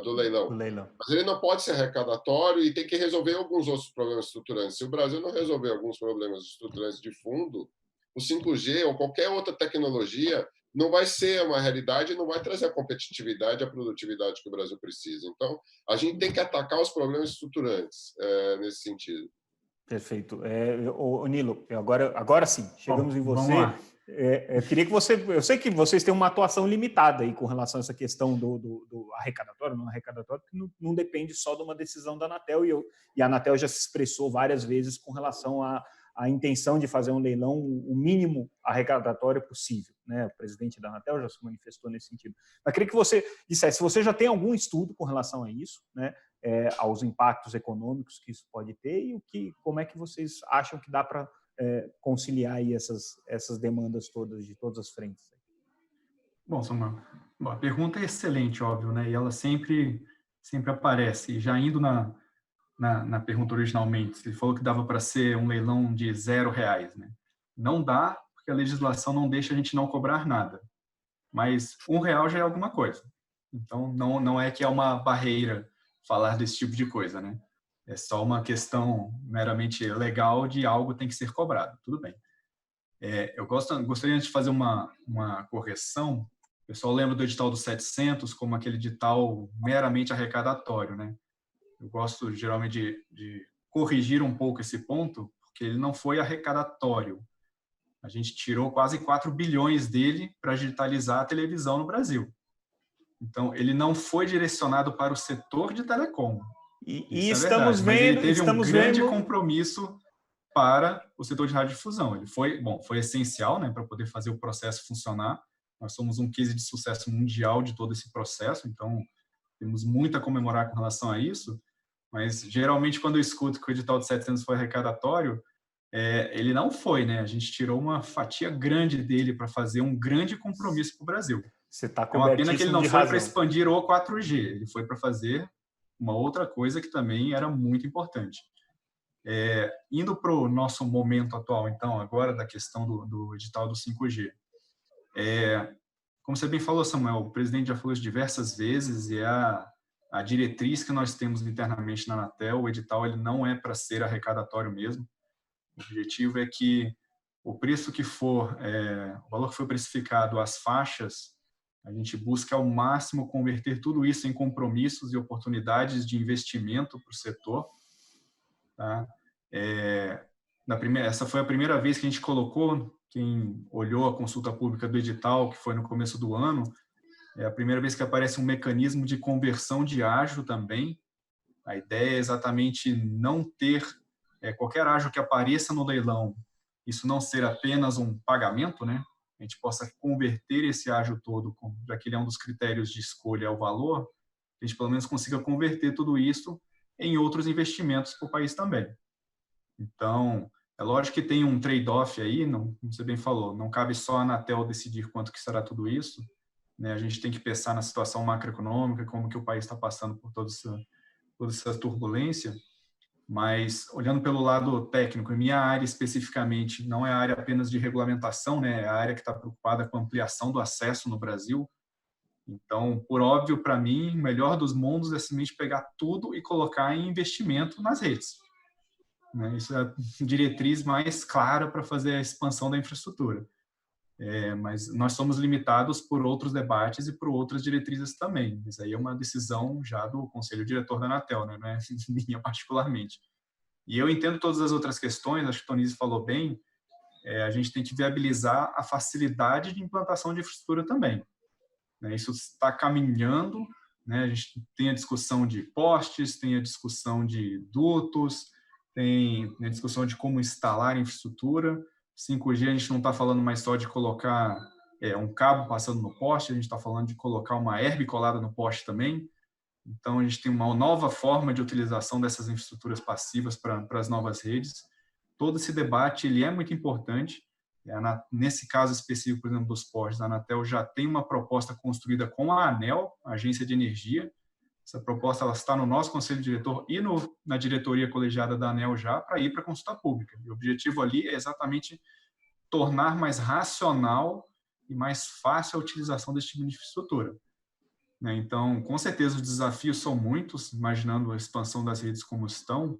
do leilão. Mas ele não pode ser arrecadatório e tem que resolver alguns outros problemas estruturantes. Se o Brasil não resolver alguns problemas estruturantes de fundo, o 5G ou qualquer outra tecnologia não vai ser uma realidade e não vai trazer a competitividade e a produtividade que o Brasil precisa. Então, a gente tem que atacar os problemas estruturantes nesse sentido. Perfeito. Nilo, agora sim, chegamos em você. Eu queria que eu sei que vocês têm uma atuação limitada aí com relação a essa questão do arrecadatório, não arrecadatório, que não depende só de uma decisão da Anatel, e a Anatel já se expressou várias vezes com relação à intenção de fazer um leilão o mínimo arrecadatório possível, né? O presidente da Anatel já se manifestou nesse sentido. Mas queria que você dissesse se você já tem algum estudo com relação a isso, né? Aos impactos econômicos que isso pode ter e como é que vocês acham que dá para conciliar aí essas demandas todas, de todas as frentes. Bom, Samuel, a pergunta é excelente, óbvio, né? E ela sempre aparece. E já indo na pergunta originalmente, ele falou que dava para ser um leilão de R$0, né? Não dá, porque a legislação não deixa a gente não cobrar nada. Mas R$1 já é alguma coisa. Então, não é que é uma barreira falar desse tipo de coisa, né? É só uma questão meramente legal de algo tem que ser cobrado. Tudo bem. Eu gostaria de fazer uma correção. O pessoal lembra do edital do 700 como aquele edital meramente arrecadatório, né? Eu gosto, geralmente, de corrigir um pouco esse ponto, porque ele não foi arrecadatório. A gente tirou quase 4 bilhões dele para digitalizar a televisão no Brasil. Então, ele não foi direcionado para o setor de telecom. E estamos vendo... Mas ele teve um grande compromisso para o setor de radiodifusão. Ele foi essencial, né, para poder fazer o processo funcionar. Nós somos um case de sucesso mundial de todo esse processo, então temos muito a comemorar com relação a isso, mas geralmente quando eu escuto que o edital de 700 foi arrecadatório, ele não foi, né? A gente tirou uma fatia grande dele para fazer um grande compromisso para o Brasil. Você está cobertíssimo. É uma pena que ele não foi para expandir o 4G, ele foi para fazer uma outra coisa que também era muito importante. Indo para o nosso momento atual, então, agora da questão do edital do 5G. Como você bem falou, Samuel, o presidente já falou isso diversas vezes e a diretriz que nós temos internamente na Anatel, o edital ele não é para ser arrecadatório mesmo. O objetivo é que o preço que for, o valor que foi precificado às faixas, a gente busca ao máximo converter tudo isso em compromissos e oportunidades de investimento para o setor. Tá? Essa foi a primeira vez que a gente colocou, quem olhou a consulta pública do edital, que foi no começo do ano, é a primeira vez que aparece um mecanismo de conversão de ágio também. A ideia é exatamente não ter qualquer ágio que apareça no leilão isso não ser apenas um pagamento, né? A gente possa converter esse ágio todo, já que ele é um dos critérios de escolha ao valor, a gente pelo menos consiga converter tudo isso em outros investimentos para o país também. Então, é lógico que tem um trade-off aí, não, como você bem falou, não cabe só a Anatel decidir quanto que será tudo isso, né? A gente tem que pensar na situação macroeconômica, como que o país está passando por toda essa turbulência, mas olhando pelo lado técnico, em minha área especificamente, não é a área apenas de regulamentação, né? É a área que está preocupada com a ampliação do acesso no Brasil. Então, por óbvio, para mim, o melhor dos mundos é simplesmente pegar tudo e colocar em investimento nas redes. Isso é a diretriz mais clara para fazer a expansão da infraestrutura. Mas nós somos limitados por outros debates e por outras diretrizes também. Isso aí é uma decisão já do Conselho Diretor da Anatel, né? Não é minha particularmente. E eu entendo todas as outras questões, acho que o Tonizzi falou bem, a gente tem que viabilizar a facilidade de implantação de infraestrutura também. Isso está caminhando, né? A gente tem a discussão de postes, tem a discussão de dutos, tem a discussão de como instalar infraestrutura. 5G a gente não está falando mais só de colocar um cabo passando no poste, a gente está falando de colocar uma herb colada no poste também. Então, a gente tem uma nova forma de utilização dessas infraestruturas passivas para as novas redes. Todo esse debate ele é muito importante. Nesse caso específico, por exemplo, dos postes, a Anatel já tem uma proposta construída com a ANEEL, a Agência de Energia. Essa proposta ela está no nosso Conselho Diretor e na diretoria colegiada da ANEEL já para ir para a consulta pública. E o objetivo ali é exatamente tornar mais racional e mais fácil a utilização desse tipo de infraestrutura. Então, com certeza, os desafios são muitos, imaginando a expansão das redes como estão,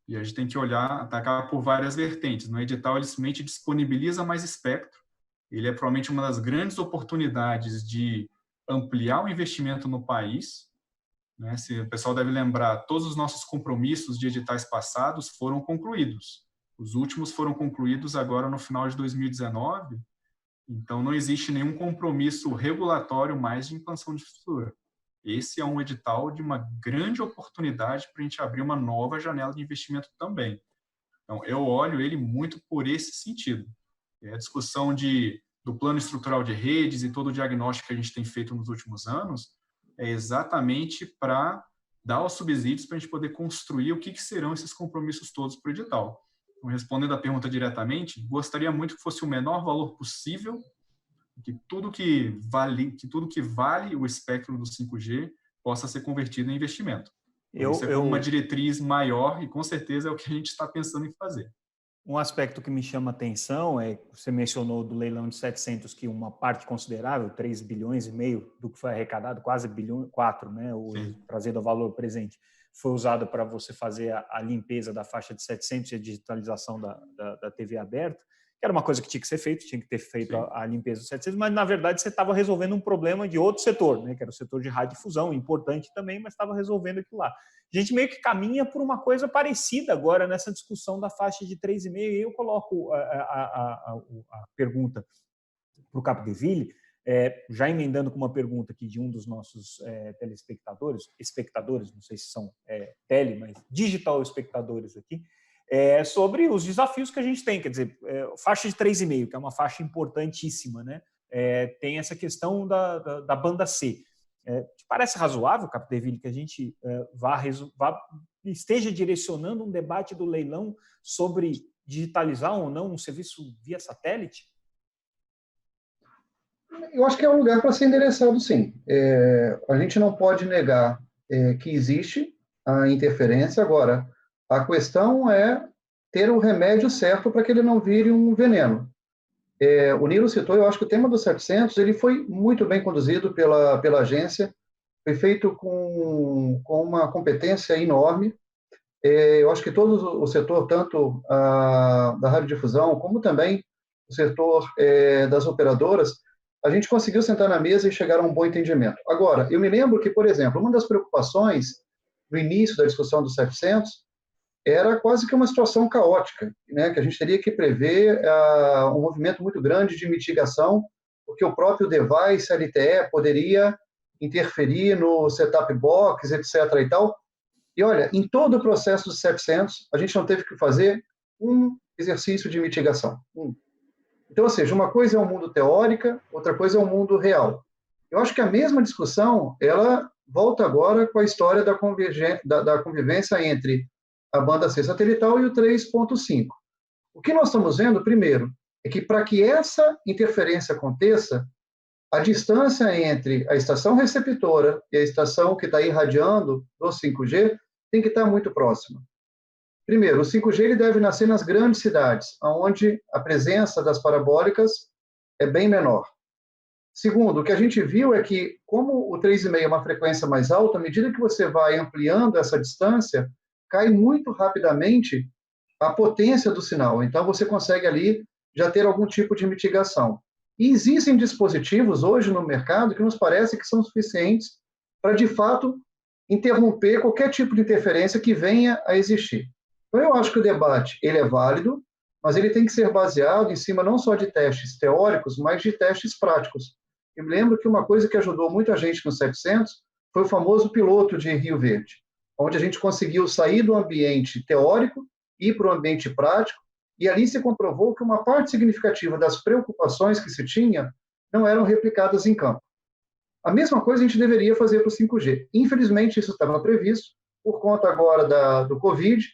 e a gente tem que atacar por várias vertentes. No edital, ele simplesmente disponibiliza mais espectro, ele é provavelmente uma das grandes oportunidades de ampliar o investimento no país, né? Se o pessoal deve lembrar, todos os nossos compromissos de editais passados foram concluídos. Os últimos foram concluídos agora no final de 2019, então não existe nenhum compromisso regulatório mais de expansão de infraestrutura. Esse é um edital de uma grande oportunidade para a gente abrir uma nova janela de investimento também. Então, eu olho ele muito por esse sentido. A discussão do plano estrutural de redes e todo o diagnóstico que a gente tem feito nos últimos anos é exatamente para dar os subsídios para a gente poder construir o que serão esses compromissos todos para o edital. Então, respondendo a pergunta diretamente, gostaria muito que fosse o menor valor possível, que tudo que vale o espectro do 5G possa ser convertido em investimento. Isso é uma diretriz maior e, com certeza, é o que a gente está pensando em fazer. Um aspecto que me chama a atenção é, você mencionou do leilão de 700, que uma parte considerável, 3 bilhões e meio do que foi arrecadado, quase 4 bilhões, né, trazido ao valor presente, foi usado para você fazer a limpeza da faixa de 700 e a digitalização da TV aberta, que era uma coisa que tinha que ser feito, tinha que ter feito a limpeza dos 700, mas, na verdade, você estava resolvendo um problema de outro setor, né, que era o setor de radiodifusão, importante também, mas estava resolvendo aquilo lá. A gente meio que caminha por uma coisa parecida agora nessa discussão da faixa de 3,5, e eu coloco a pergunta para o Capdeville, já emendando com uma pergunta aqui de um dos nossos espectadores, não sei se são mas digital espectadores aqui, sobre os desafios que a gente tem, quer dizer, faixa de 3,5, que é uma faixa importantíssima, né? Tem essa questão da banda C. Te parece razoável, Capdeville, que a gente esteja direcionando um debate do leilão sobre digitalizar ou não um serviço via satélite? Eu acho que é um lugar para ser endereçado, sim. A gente não pode negar que existe a interferência. Agora, a questão é ter o remédio certo para que ele não vire um veneno. O Nilo citou, eu acho que o tema dos 700 ele foi muito bem conduzido pela agência, foi feito com uma competência enorme. Eu acho que todo o setor, tanto da radiodifusão, como também o setor das operadoras, a gente conseguiu sentar na mesa e chegar a um bom entendimento. Agora, eu me lembro que, por exemplo, uma das preocupações no início da discussão dos 700 era quase que uma situação caótica, né? Que a gente teria que prever um movimento muito grande de mitigação, porque o próprio device LTE poderia interferir no setup box, etc. e tal. E olha, em todo o processo dos 700, a gente não teve que fazer um exercício de mitigação. Então, ou seja, uma coisa é o mundo teórica, outra coisa é o mundo real. Eu acho que a mesma discussão, ela volta agora com a história da convivência entre a banda C satelital e o 3.5. O que nós estamos vendo, primeiro, é que para que essa interferência aconteça, a distância entre a estação receptora e a estação que está irradiando do 5G tem que estar muito próxima. Primeiro, o 5G ele deve nascer nas grandes cidades, onde a presença das parabólicas é bem menor. Segundo, o que a gente viu é que, como o 3,5 é uma frequência mais alta, à medida que você vai ampliando essa distância, cai muito rapidamente a potência do sinal. Então, você consegue ali já ter algum tipo de mitigação. E existem dispositivos hoje no mercado que nos parece que são suficientes para, de fato, interromper qualquer tipo de interferência que venha a existir. Então, eu acho que o debate ele é válido, mas ele tem que ser baseado em cima não só de testes teóricos, mas de testes práticos. Eu me lembro que uma coisa que ajudou muita gente no 700 foi o famoso piloto de Rio Verde, onde a gente conseguiu sair do ambiente teórico, ir para o ambiente prático, e ali se comprovou que uma parte significativa das preocupações que se tinha não eram replicadas em campo. A mesma coisa a gente deveria fazer para o 5G. Infelizmente, isso estava previsto, por conta agora do Covid,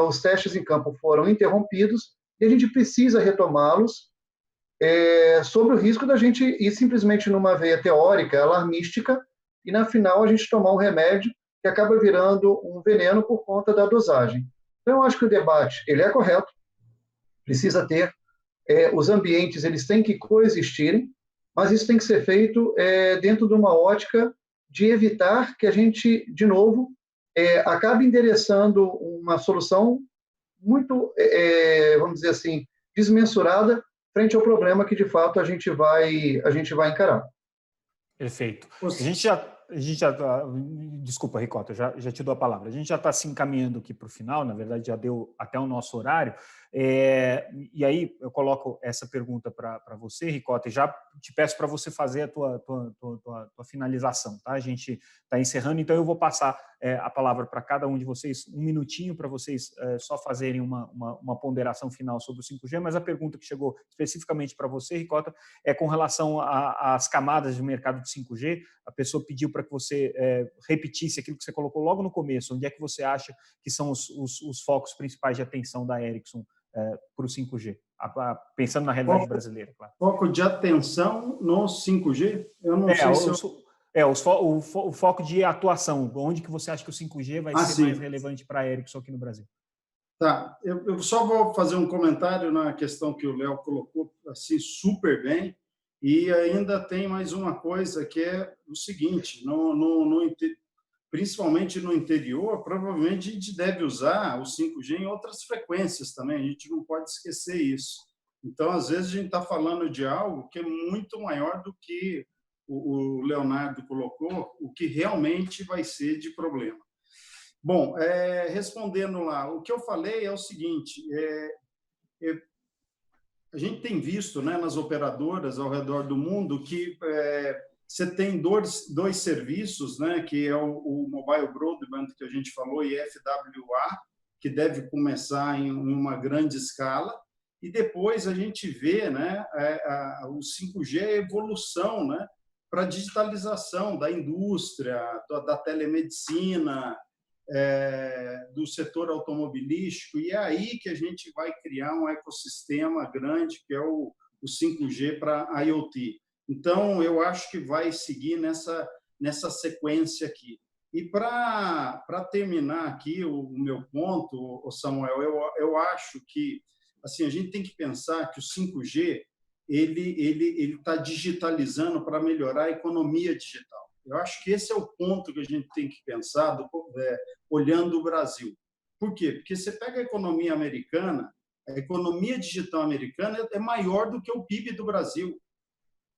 os testes em campo foram interrompidos, e a gente precisa retomá-los sobre o risco da gente ir simplesmente numa veia teórica, alarmística, e na final a gente tomar um remédio que acaba virando um veneno por conta da dosagem. Então, eu acho que o debate ele é correto, precisa ter, os ambientes eles têm que coexistirem, mas isso tem que ser feito dentro de uma ótica de evitar que a gente, de novo, acabe endereçando uma solução muito, vamos dizer assim, desmensurada frente ao problema que, de fato, a gente vai encarar. Perfeito. A gente já desculpa, Ricota, já te dou a palavra. A gente já está se encaminhando aqui para o final, na verdade já deu até o nosso horário, e aí eu coloco essa pergunta para você, Ricota, e já te peço para você fazer a tua finalização, tá? A gente está encerrando, então eu vou passar a palavra para cada um de vocês, um minutinho para vocês só fazerem uma ponderação final sobre o 5G, mas a pergunta que chegou especificamente para você, Ricota, é com relação às camadas do mercado de 5G. A pessoa pediu para que você repetisse aquilo que você colocou logo no começo, onde é que você acha que são os focos principais de atenção da Ericsson para o 5G, pensando na realidade brasileira, claro. Foco de atenção no 5G? Eu não sei se o foco de atuação, onde que você acha que o 5G vai ser mais relevante para a Ericsson aqui no Brasil? Tá, eu só vou fazer um comentário na questão que o Léo colocou assim super bem, e ainda tem mais uma coisa que é o seguinte, principalmente no interior, provavelmente a gente deve usar o 5G em outras frequências também, a gente não pode esquecer isso. Então, às vezes, a gente está falando de algo que é muito maior do que o Leonardo colocou, o que realmente vai ser de problema. Bom, respondendo lá, o que eu falei é o seguinte, a gente tem visto, né, nas operadoras ao redor do mundo que você tem dois serviços, né, que é o Mobile Broadband, que a gente falou, e FWA, que deve começar em uma grande escala, e depois a gente vê, né, o 5G, a evolução, né, para a digitalização da indústria, da telemedicina, do setor automobilístico, e é aí que a gente vai criar um ecossistema grande, que é o 5G para IoT. Então, eu acho que vai seguir nessa sequência aqui. E para terminar aqui o meu ponto, Samuel, eu acho que assim, a gente tem que pensar que o 5G ele está digitalizando para melhorar a economia digital. Eu acho que esse é o ponto que a gente tem que pensar olhando o Brasil. Por quê? Porque você pega a economia americana, a economia digital americana é maior do que o PIB do Brasil.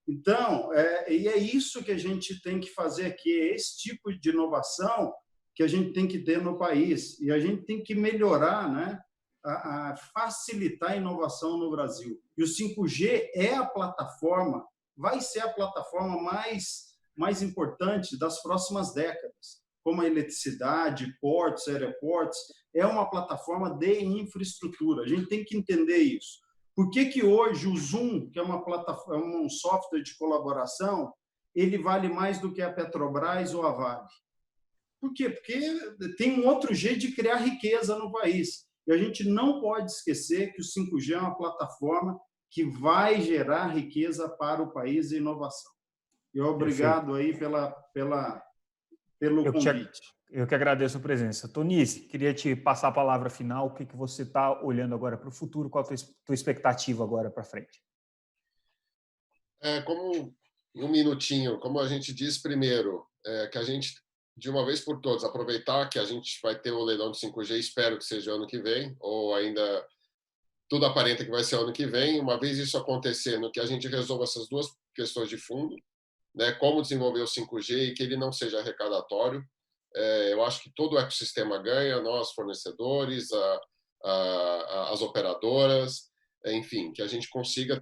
Então, e é isso que a gente tem que fazer aqui, é esse tipo de inovação que a gente tem que ter no país. E a gente tem que melhorar, né, a facilitar a inovação no Brasil. E o 5G é a plataforma, vai ser a plataforma mais importante das próximas décadas. como a eletricidade, portos, aeroportos, é uma plataforma de infraestrutura. A gente tem que entender isso. Por que hoje o Zoom, que é uma plataforma, um software de colaboração, ele vale mais do que a Petrobras ou a Vale? Por quê? Porque tem um outro jeito de criar riqueza no país. E a gente não pode esquecer que o 5G é uma plataforma que vai gerar riqueza para o país e inovação. E obrigado aí pelo convite. Eu que agradeço a presença. Tonice, queria te passar a palavra final. O que você está olhando agora para o futuro? Qual a tua expectativa agora para frente? Como um minutinho, como a gente disse primeiro, que a gente, de uma vez por todas, aproveitar que a gente vai ter o leilão de 5G, espero que seja ano que vem, ou ainda tudo aparenta que vai ser ano que vem. Uma vez isso acontecendo, que a gente resolva essas duas questões de fundo, né? Como desenvolver o 5G e que ele não seja arrecadatório. Eu acho que todo o ecossistema ganha, nós, fornecedores, as operadoras, enfim, que a gente consiga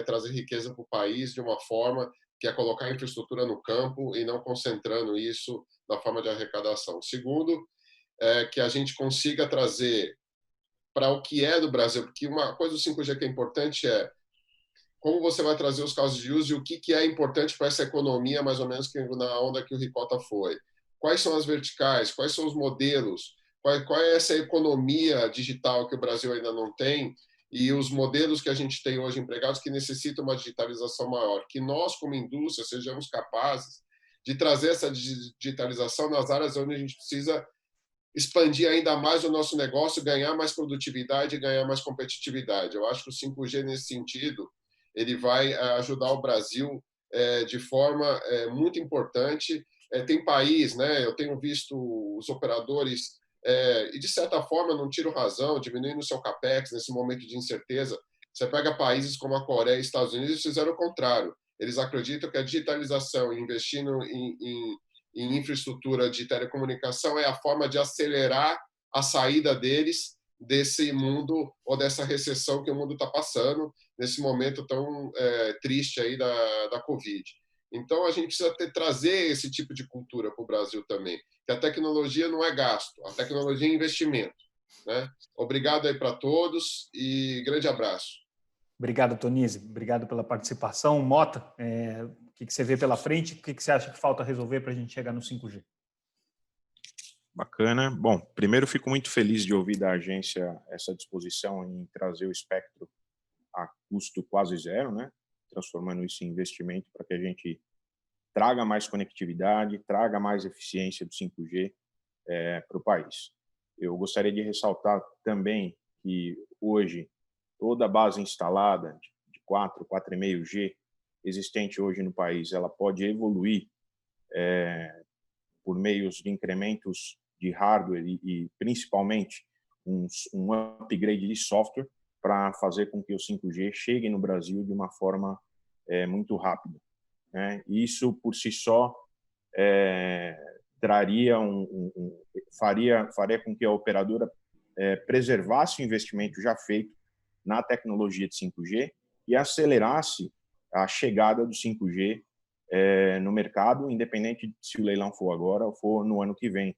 trazer riqueza para o país de uma forma que é colocar a infraestrutura no campo e não concentrando isso na forma de arrecadação. Segundo, que a gente consiga trazer para o que é do Brasil, porque uma coisa do 5G que é importante é como você vai trazer os casos de uso e o que é importante para essa economia, mais ou menos na onda que o Ricota foi. Quais são as verticais? Quais são os modelos? Qual é essa economia digital que o Brasil ainda não tem? E os modelos que a gente tem hoje empregados que necessitam uma digitalização maior. Que nós, como indústria, sejamos capazes de trazer essa digitalização nas áreas onde a gente precisa expandir ainda mais o nosso negócio, ganhar mais produtividade e ganhar mais competitividade. Eu acho que o 5G, nesse sentido, ele vai ajudar o Brasil de forma muito importante. Tem país, né? Eu tenho visto os operadores, e de certa forma, não tiro razão, diminuindo o seu capex nesse momento de incerteza. Você pega países como a Coreia e Estados Unidos, eles fizeram o contrário. Eles acreditam que a digitalização, investindo em infraestrutura de telecomunicação, é a forma de acelerar a saída deles desse mundo ou dessa recessão que o mundo está passando nesse momento tão triste aí da Covid. Então, a gente precisa trazer esse tipo de cultura para o Brasil também, que a tecnologia não é gasto, a tecnologia é investimento, né? Obrigado aí para todos e grande abraço. Obrigado, Tonize. Obrigado pela participação. Mota, o que você vê pela frente? O que você acha que falta resolver para a gente chegar no 5G? Bacana. Bom, primeiro fico muito feliz de ouvir da agência essa disposição em trazer o espectro a custo quase zero, né? Transformando isso em investimento para que a gente traga mais conectividade, traga mais eficiência do 5G para o país. Eu gostaria de ressaltar também que hoje toda a base instalada de 4,5G existente hoje no país, ela pode evoluir por meios de incrementos de hardware e principalmente um upgrade de software para fazer com que o 5G chegue no Brasil de uma forma muito rápida, né? Isso por si só traria faria com que a operadora preservasse o investimento já feito na tecnologia de 5G e acelerasse a chegada do 5G no mercado, independente se o leilão for agora ou for no ano que vem,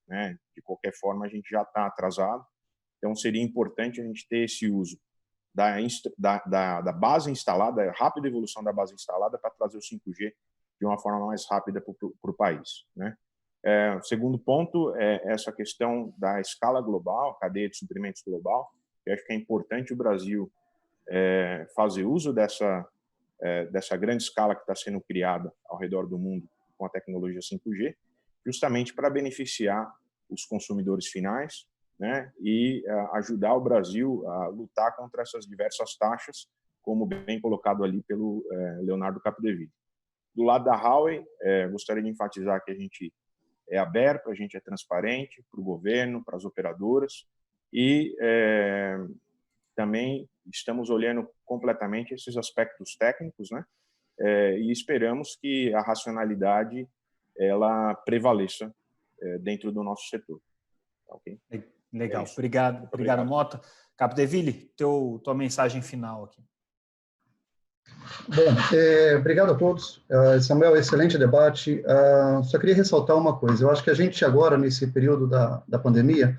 né? De qualquer forma, a gente já está atrasado, então seria importante a gente ter esse uso da base instalada, a rápida evolução da base instalada para trazer o 5G de uma forma mais rápida para o país, né? O segundo ponto é essa questão da escala global, cadeia de suprimentos global. Eu acho que é importante o Brasil fazer uso dessa grande escala que está sendo criada ao redor do mundo com a tecnologia 5G, justamente para beneficiar os consumidores finais, né, e ajudar o Brasil a lutar contra essas diversas taxas, como bem colocado ali pelo Leonardo Capdeville. Do lado da Huawei, gostaria de enfatizar que a gente é aberto, a gente é transparente para o governo, para as operadoras, e também estamos olhando completamente esses aspectos técnicos, né? E esperamos que a racionalidade ela prevaleça dentro do nosso setor. Okay? Legal, obrigado, Mota. Capdeville, tua mensagem final aqui. Bom, obrigado a todos. Samuel, excelente debate. Só queria ressaltar uma coisa. Eu acho que a gente agora, nesse período da pandemia,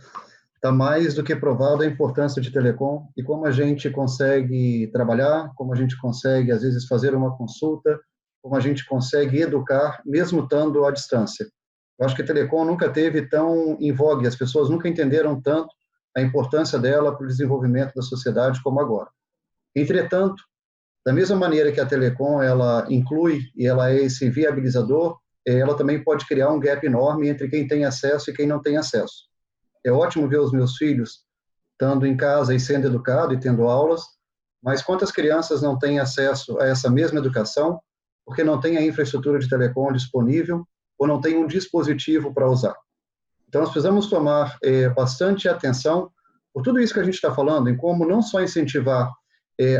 está mais do que provado a importância de telecom e como a gente consegue trabalhar, como a gente consegue, às vezes, fazer uma consulta, como a gente consegue educar, mesmo estando à distância. Eu acho que a telecom nunca teve tão em vogue, as pessoas nunca entenderam tanto a importância dela para o desenvolvimento da sociedade como agora. Entretanto, da mesma maneira que a telecom ela inclui e ela é esse viabilizador, ela também pode criar um gap enorme entre quem tem acesso e quem não tem acesso. É ótimo ver os meus filhos estando em casa e sendo educado e tendo aulas, mas quantas crianças não têm acesso a essa mesma educação porque não tem a infraestrutura de telecom disponível ou não tem um dispositivo para usar? Então, nós precisamos tomar bastante atenção por tudo isso que a gente está falando, em como não só incentivar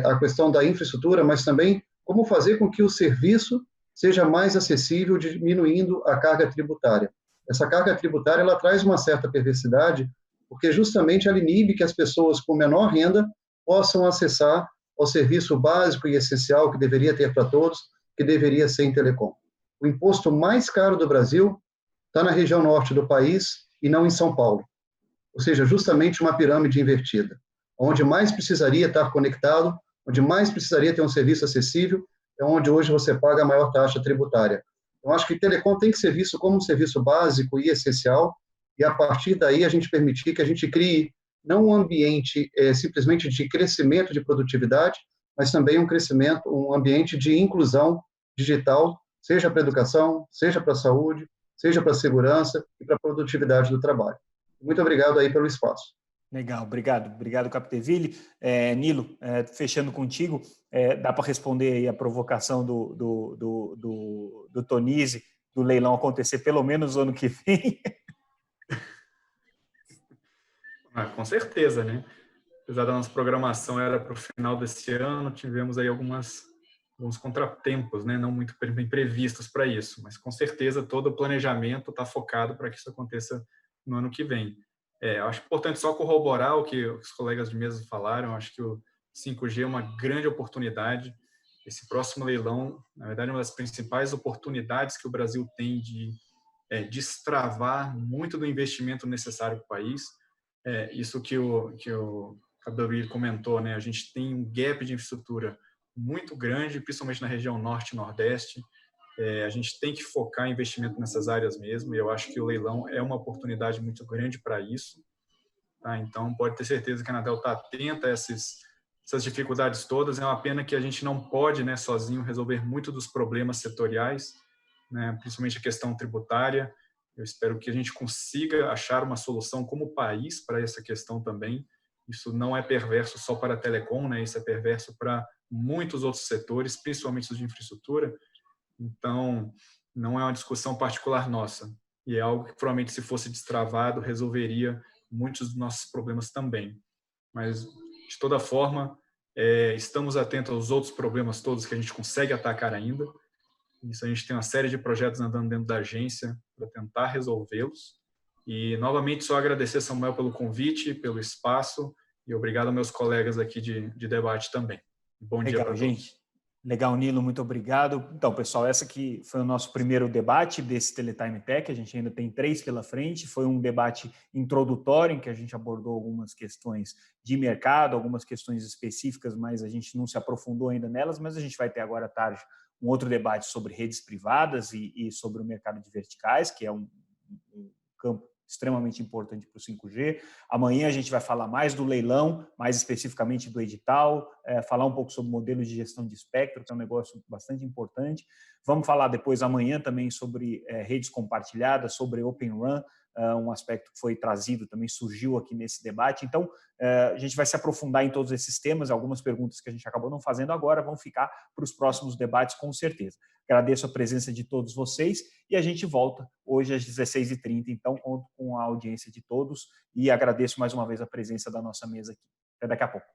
a questão da infraestrutura, mas também como fazer com que o serviço seja mais acessível, diminuindo a carga tributária. Essa carga tributária ela traz uma certa perversidade, porque justamente ela inibe que as pessoas com menor renda possam acessar ao serviço básico e essencial que deveria ter para todos, que deveria ser em telecom. O imposto mais caro do Brasil está na região norte do país e não em São Paulo. Ou seja, justamente uma pirâmide invertida. Onde mais precisaria estar conectado, onde mais precisaria ter um serviço acessível, é onde hoje você paga a maior taxa tributária. Então, acho que telecom tem que ser visto como um serviço básico e essencial, e a partir daí a gente permitir que a gente crie não um ambiente simplesmente de crescimento de produtividade, mas também um ambiente de inclusão digital, seja para a educação, seja para a saúde, seja para a segurança e para a produtividade do trabalho. Muito obrigado aí pelo espaço. Legal, obrigado, Capdeville. Nilo, fechando contigo, dá para responder aí a provocação do Tonizzi, do leilão acontecer pelo menos no ano que vem? Com certeza, né? Apesar da nossa programação era para o final desse ano, tivemos aí alguns contratempos, né? Não muito bem previstos para isso, mas com certeza todo o planejamento está focado para que isso aconteça no ano que vem. Eu acho importante só corroborar o que os colegas de mesa falaram. Eu acho que o 5G é uma grande oportunidade. Esse próximo leilão, na verdade, é uma das principais oportunidades que o Brasil tem de destravar muito do investimento necessário para o país. Isso que o Capdeville comentou, né? A gente tem um gap de infraestrutura muito grande, principalmente na região norte e nordeste. A gente tem que focar em investimento nessas áreas mesmo, e eu acho que o leilão é uma oportunidade muito grande para isso. Tá? Então, pode ter certeza que a Anatel está atenta a essas dificuldades todas. É uma pena que a gente não pode, né, sozinho, resolver muito dos problemas setoriais, né, principalmente a questão tributária. Eu espero que a gente consiga achar uma solução como país para essa questão também. Isso não é perverso só para a telecom, né? Isso é perverso para muitos outros setores, principalmente os de infraestrutura. Então, não é uma discussão particular nossa. E é algo que, provavelmente, se fosse destravado, resolveria muitos dos nossos problemas também. Mas, de toda forma, estamos atentos aos outros problemas todos que a gente consegue atacar ainda. Isso, a gente tem uma série de projetos andando dentro da agência para tentar resolvê-los. E, novamente, só agradecer, Samuel, pelo convite, pelo espaço, e obrigado aos meus colegas aqui de debate também. Bom dia para todos. Gente. Legal, Nilo, muito obrigado. Então, pessoal, essa aqui foi o nosso primeiro debate desse Teletime Tech. A gente ainda tem 3 pela frente. Foi um debate introdutório em que a gente abordou algumas questões de mercado, algumas questões específicas, mas a gente não se aprofundou ainda nelas. Mas a gente vai ter agora à tarde um outro debate sobre redes privadas e sobre o mercado de verticais, que é um campo extremamente importante para o 5G. Amanhã a gente vai falar mais do leilão, mais especificamente do edital, falar um pouco sobre modelos de gestão de espectro, que é um negócio bastante importante. Vamos falar depois amanhã também sobre redes compartilhadas, sobre Open RAN, um aspecto que foi trazido, também surgiu aqui nesse debate. Então, a gente vai se aprofundar em todos esses temas. Algumas perguntas que a gente acabou não fazendo agora vão ficar para os próximos debates, com certeza. Agradeço a presença de todos vocês e a gente volta hoje às 16h30. Então, conto com a audiência de todos e agradeço mais uma vez a presença da nossa mesa aqui. Até daqui a pouco.